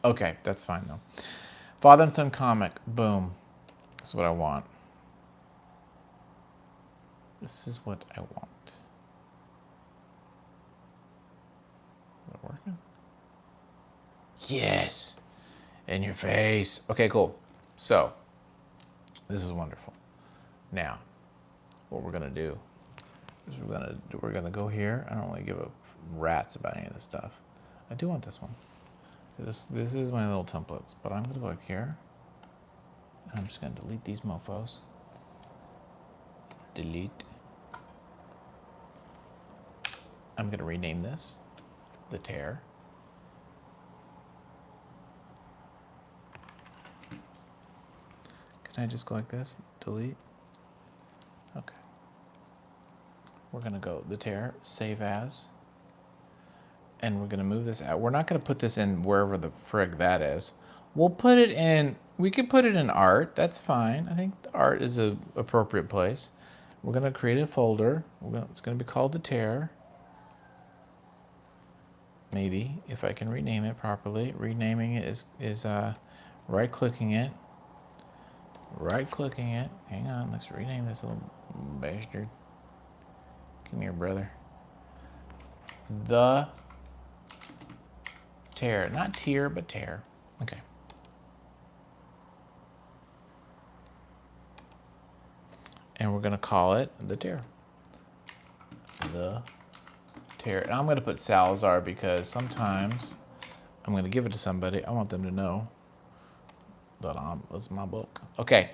Okay, that's fine though. Father and son comic. Boom. That's what I want. This is what I want. Is it working? Yes. In your face. Okay, cool. So, this is wonderful. Now, what we're gonna do is we're gonna go here. I don't really give a rat's about any of this stuff. I do want this one. This is my little templates, but I'm gonna go like here. And I'm just gonna delete these mofos. Delete. I'm gonna rename this the tear. Can I just go like this? Delete. Okay. We're gonna go the tear, save as, and we're gonna move this out. We're not gonna put this in wherever the frig that is. We'll put it in, we could put it in art, that's fine. I think the art is an appropriate place. We're gonna create a folder. It's gonna be called the tear. Maybe, if I can rename it properly. Renaming it is right-clicking it. Right-clicking it. Hang on, let's rename this little bastard. Come here, brother. The tear. Not tier, but tear. Okay. And we're going to call it the tear. The tear. And I'm going to put Salazar because sometimes I'm going to give it to somebody. I want them to know that that's my book. Okay.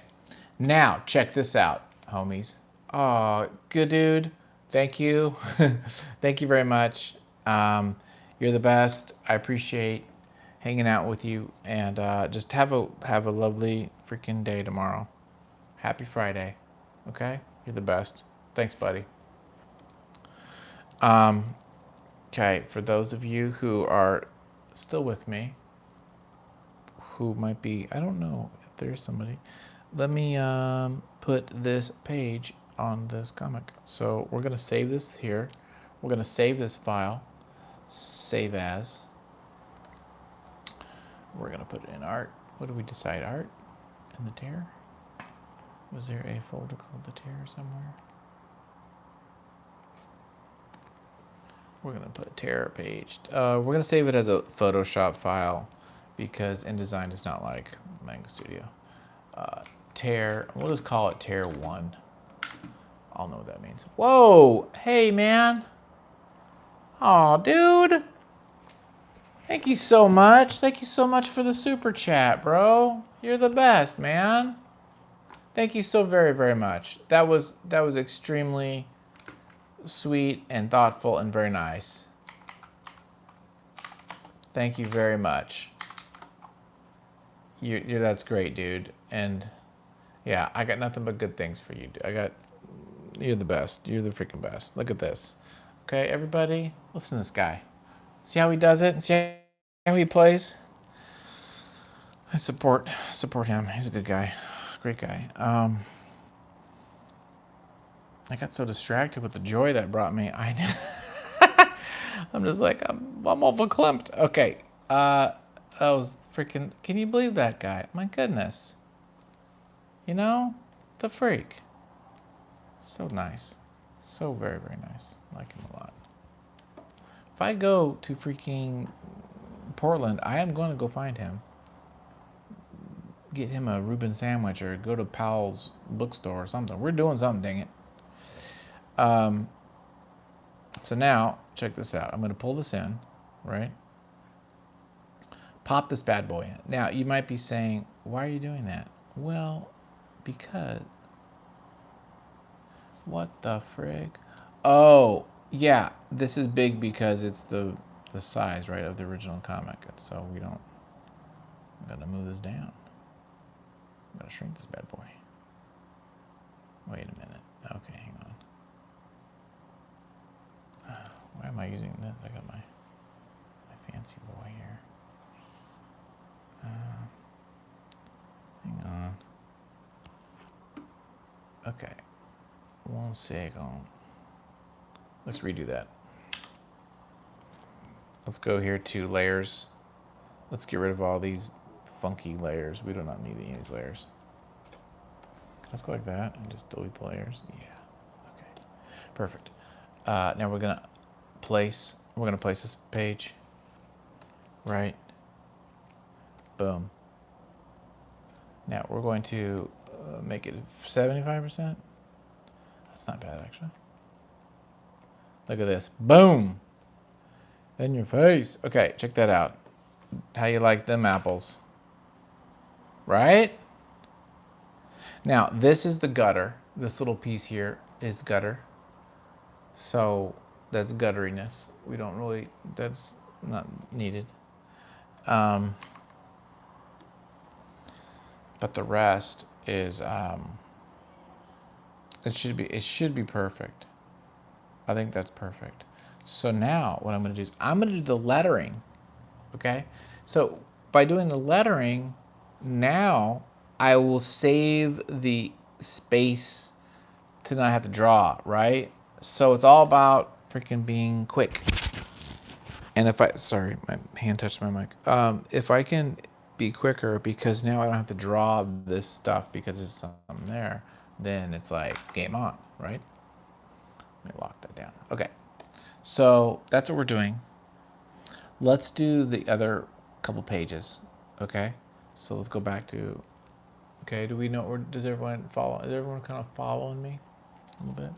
Now, check this out, homies. Oh, good dude. Thank you. Thank you very much. You're the best. I appreciate hanging out with you, and just have a lovely freaking day tomorrow. Happy Friday. Okay? You're the best. Thanks, buddy. Okay, for those of you who are still with me, who might be, I don't know if there's somebody. Let me put this page on this comic. So we're going to save this here. We're going to save this file. Save as. We're going to put it in art. What do we decide? Art? In the tear? Was there a folder called the tear somewhere? We're going to put tear page. We're going to save it as a Photoshop file because InDesign does not like Manga Studio. Tear, we'll just call it tear 1. I'll know what that means. Whoa! Hey, man. Aw, dude. Thank you so much. Thank you so much for the super chat, bro. You're the best, man. Thank you so very, very much. That was extremely sweet and thoughtful and very nice. Thank you very much. That's great, dude. And yeah, I got nothing but good things for you. You're the best. You're the freaking best. Look at this. Okay, everybody, listen to this guy. See how he does it? See how he plays? I support him. He's a good guy. Great guy. I got so distracted with the joy that brought me. I'm just like, I'm all verklempt. Okay. That was freaking, can you believe that guy? My goodness. You know? The freak. So nice. So very, very nice. I like him a lot. If I go to freaking Portland, I am going to go find him. Get him a Reuben sandwich or go to Powell's bookstore or something. We're doing something, dang it. So now, check this out. I'm going to pull this in, right? Pop this bad boy in. Now, you might be saying, why are you doing that? Well, because... What the frig? Oh, yeah. This is big because it's the size, right, of the original comic. And so we don't... I'm going to move this down. I'm going to shrink this bad boy. Wait a minute. Okay, hang on. Why am I using this? I got my fancy boy here. Hang on. Okay. 1 second. Let's redo that. Let's go here to layers. Let's get rid of all these funky layers. We do not need any of these layers. Let's go like that and just delete the layers. Yeah. Okay. Perfect. Now we're gonna place this page. Right. Boom. Now we're going to make it 75%. That's not bad, actually. Look at this. Boom. In your face. Okay, check that out. How you like them apples? Right? Now, this is the gutter. This little piece here is gutter. So that's gutteriness. We don't really, that's not needed. But the rest is, it should be perfect. I think that's perfect. So now what I'm going to do is I'm going to do the lettering. Okay? So by doing the lettering, now I will save the space to not have to draw, right? So it's all about freaking being quick. And sorry, my hand touched my mic. If I can be quicker because now I don't have to draw this stuff because there's something there, then it's like game on, right? Let me lock that down. Okay, so that's what we're doing. Let's do the other couple pages, okay? So let's go back to, okay, do we know, or does everyone follow? Is everyone kind of following me a little bit?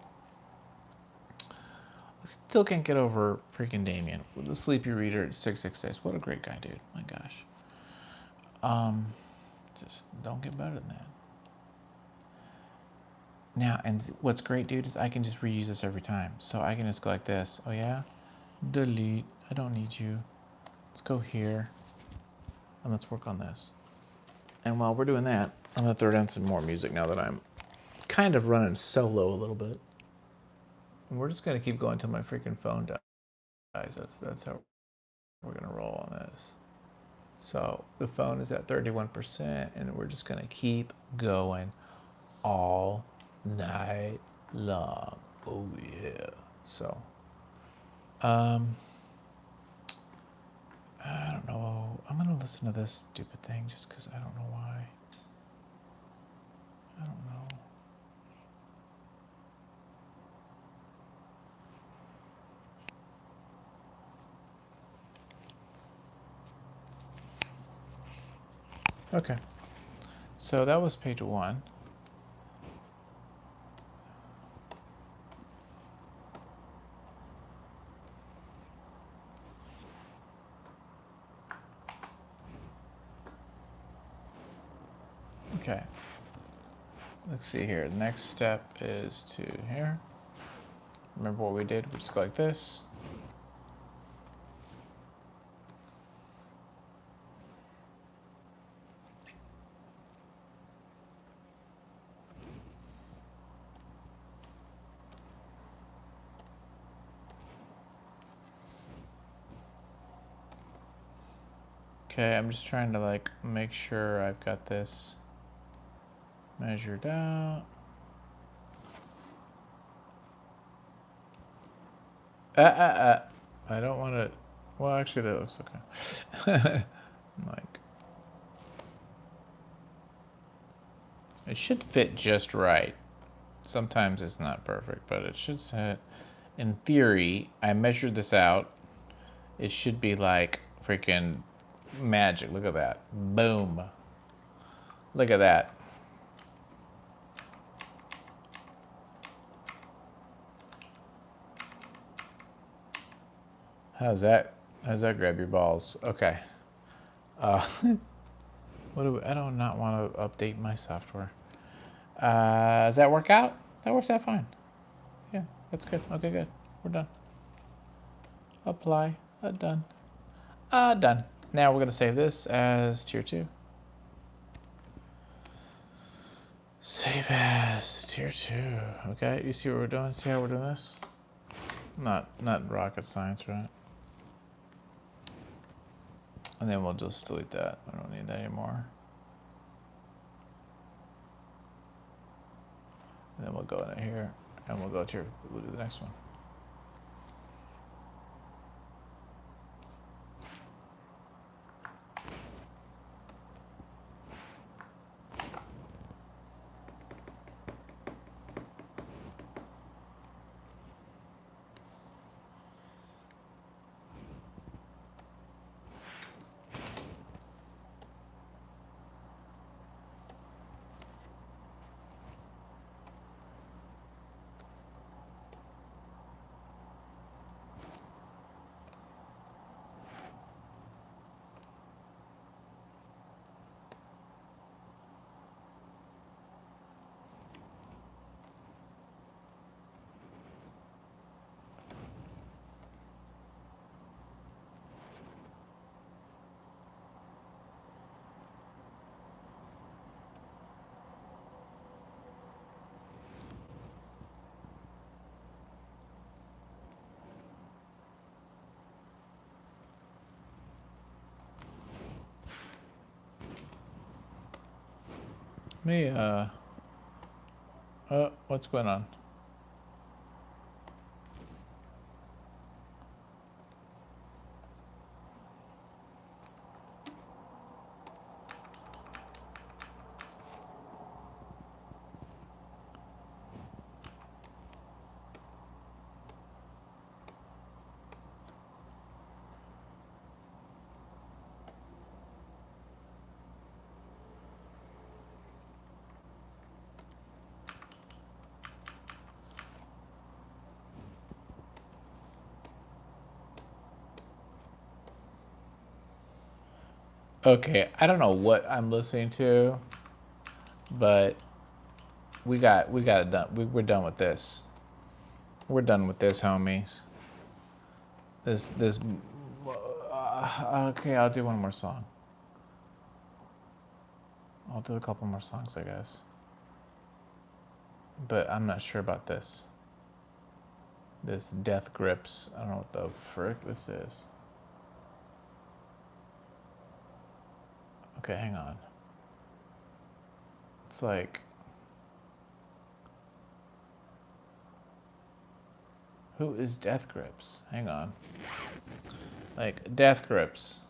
I still can't get over freaking Damien. The Sleepy Reader 666. What a great guy, dude. My gosh. Just don't get better than that. Now, and what's great, dude, is I can just reuse this every time. So I can just go like this. Oh, yeah? Delete. I don't need you. Let's go here. and let's work on this. And while we're doing that, I'm gonna throw down some more music now that I'm kind of running solo a little bit. And we're just gonna keep going until my freaking phone dies. That's how we're gonna roll on this. So the phone is at 31%, and we're just gonna keep going all night long. Oh yeah. So, I don't know. I'm gonna listen to this stupid thing just because I don't know why. I don't know. Okay. So that was page 1. Okay. Let's see here. The next step is to here. Remember what we did? We just go like this. Okay, I'm just trying to like make sure I've got this measured out. I don't want to. Well, actually, that looks okay. Like, it should fit just right. Sometimes it's not perfect, but it should fit. In theory, I measured this out. It should be like freaking magic. Look at that. Boom. Look at that. How's that? How's that grab your balls? Okay. What do I do not want to update my software. Does that work out? That works out fine. Yeah, that's good. Okay, good. We're done. Apply. Done. Done. Now we're going to save this as tier 2. Save as tier 2. Okay, you see what we're doing? See how we're doing this? Not rocket science, right? And then we'll just delete that. I don't need that anymore. And then we'll go in here, and we'll go to we'll do the next one. Me, what's going on? Okay, I don't know what I'm listening to, but we got it done. We're done with this. We're done with this, homies. This. Okay, I'll do one more song. I'll do a couple more songs, I guess. But I'm not sure about this. This Death Grips. I don't know what the frick this is. Okay, hang on. It's like... Who is Death Grips? Hang on. Like, Death Grips.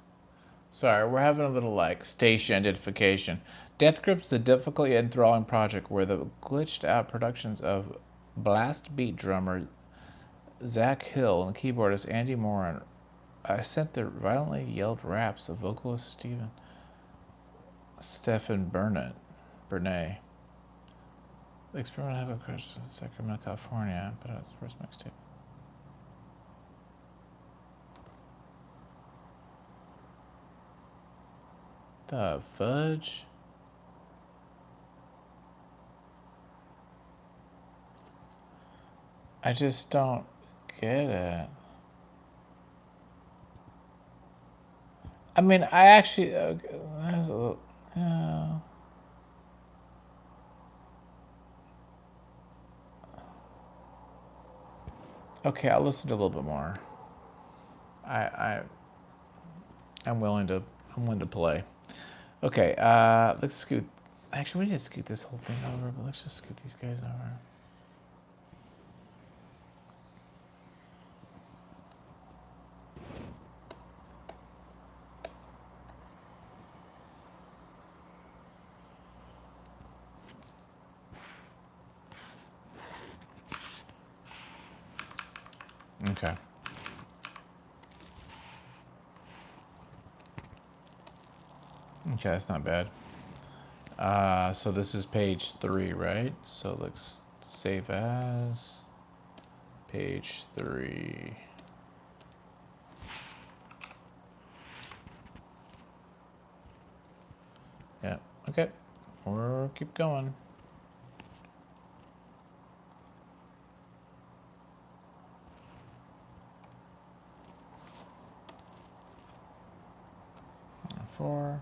Sorry, we're having a little, like, station identification. Death Grips is a difficult yet enthralling project where the glitched out productions of blast beat drummer Zach Hill and keyboardist Andy Moran sent the violently yelled raps of vocalist Stephen Burnett. The experiment have occurred in Sacramento, California, but it's the first mixtape. The fudge? I just don't get it. I mean, I actually... there's a little... Okay, I'll listen to a little bit more. I'm willing to play. Okay, let's scoot. Actually, we need to scoot this whole thing over, but let's just scoot these guys over. Okay. Okay, that's not bad. So this is page 3, right? So let's save as page 3. Yeah, okay. We'll keep going. Four.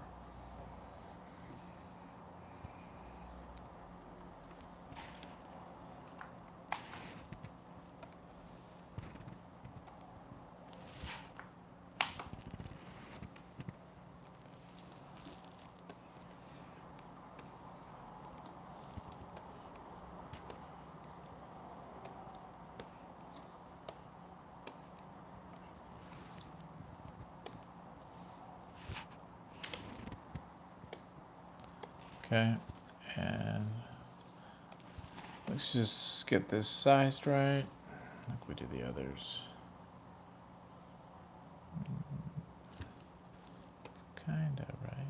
Okay, and let's just get this sized right, like we do the others. It's kind of right.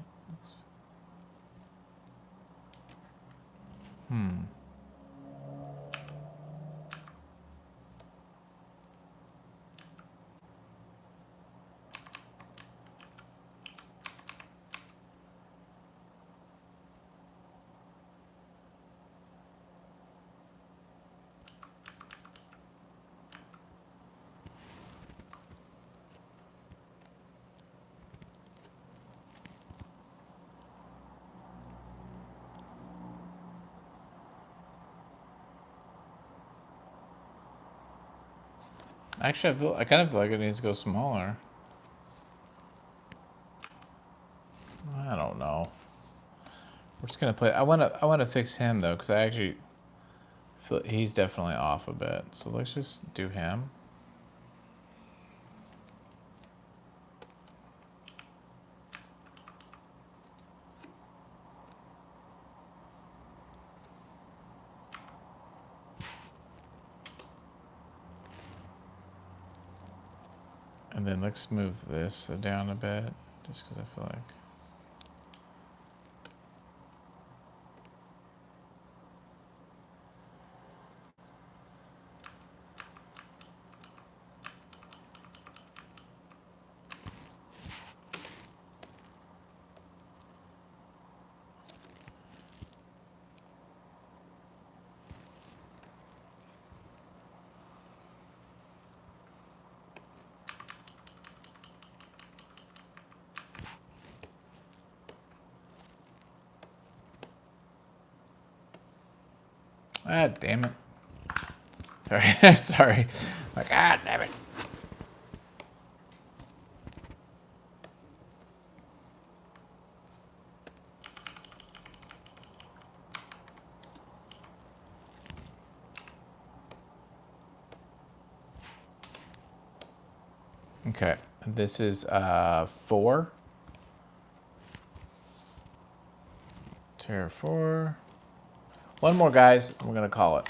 Actually, I kind of feel like it needs to go smaller. I don't know. We're just gonna play. I wanna fix him though, because I actually feel he's definitely off a bit. So let's just do him. And then let's move this down a bit, just because I feel like. Ah, damn it. Sorry. Sorry. Like, ah, damn it. Okay. This is 4. Tier 4. One more, guys. We're going to call it.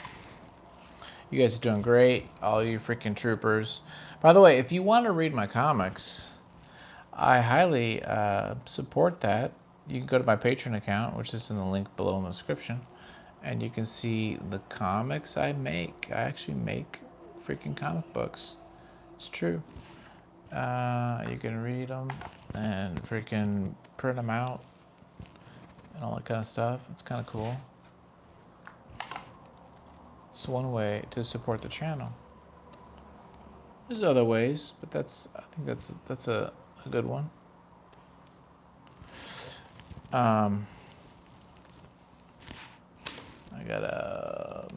You guys are doing great. All you freaking troopers. By the way, if you want to read my comics, I highly support that. You can go to my Patreon account, which is in the link below in the description, and you can see the comics I make. I actually make freaking comic books. It's true. You can read them and freaking print them out and all that kind of stuff. It's kind of cool. It's one way to support the channel. There's other ways, but I think that's a good one. I gotta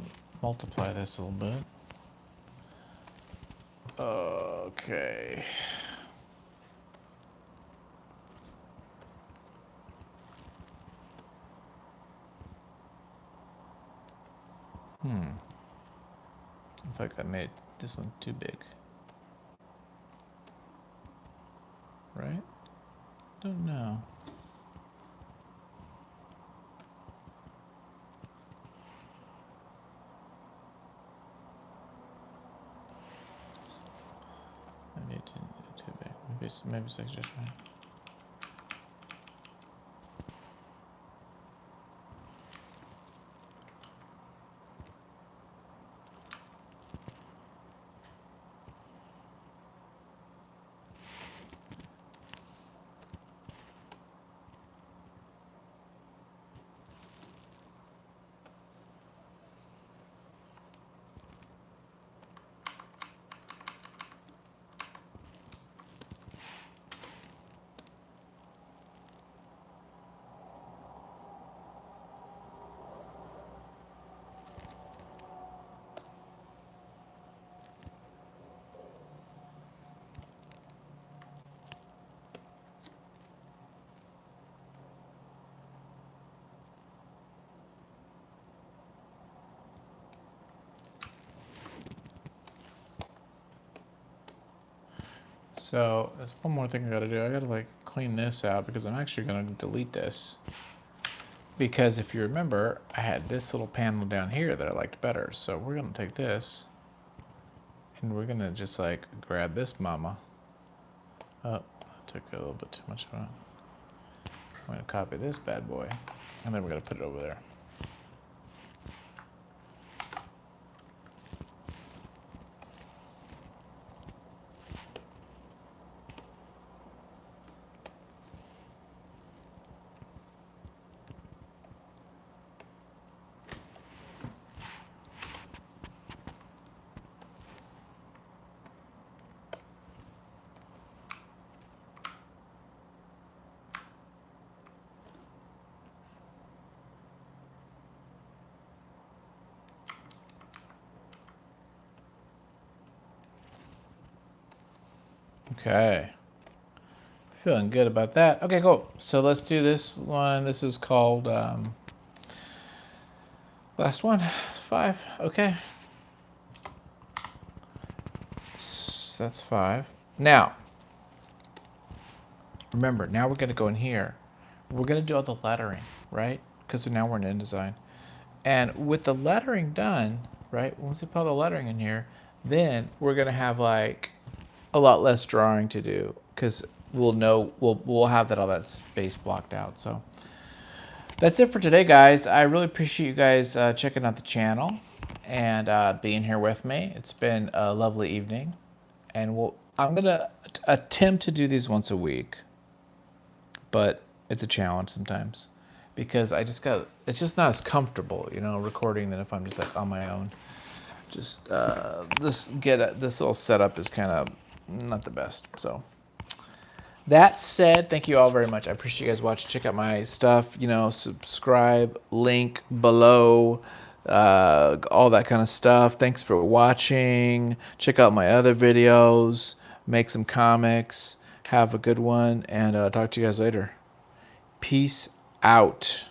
multiply this a little bit. Okay. If I made this one too big. Right? Don't know. Maybe it didn't do too big. Maybe it's just right. So there's one more thing I gotta do. I gotta like clean this out because I'm actually gonna delete this. Because if you remember, I had this little panel down here that I liked better. So we're gonna take this and we're gonna just like grab this mama. Oh, I took a little bit too much of it. I'm gonna copy this bad boy and then we're gonna put it over there. Okay. Feeling good about that. Okay, cool. So let's do this one. This is called last one, 5. Okay. That's 5. Now, remember, now we're going to go in here. We're going to do all the lettering, right? Because now we're in InDesign. And with the lettering done, right, once we put all the lettering in here, then we're going to have like a lot less drawing to do because we'll have all that space blocked out. So that's it for today, guys. I really appreciate you guys checking out the channel and being here with me. It's been a lovely evening, and I'm gonna attempt to do these once a week, but it's a challenge sometimes because it's just not as comfortable, recording than if I'm just like on my own. Just this little setup is kind of not the best. So that said, thank you all very much. I appreciate you guys watching. Check out my stuff, subscribe, link below. all that kind of stuff. Thanks for watching. Check out my other videos. Make some comics. Have a good one, and talk to you guys later. Peace out.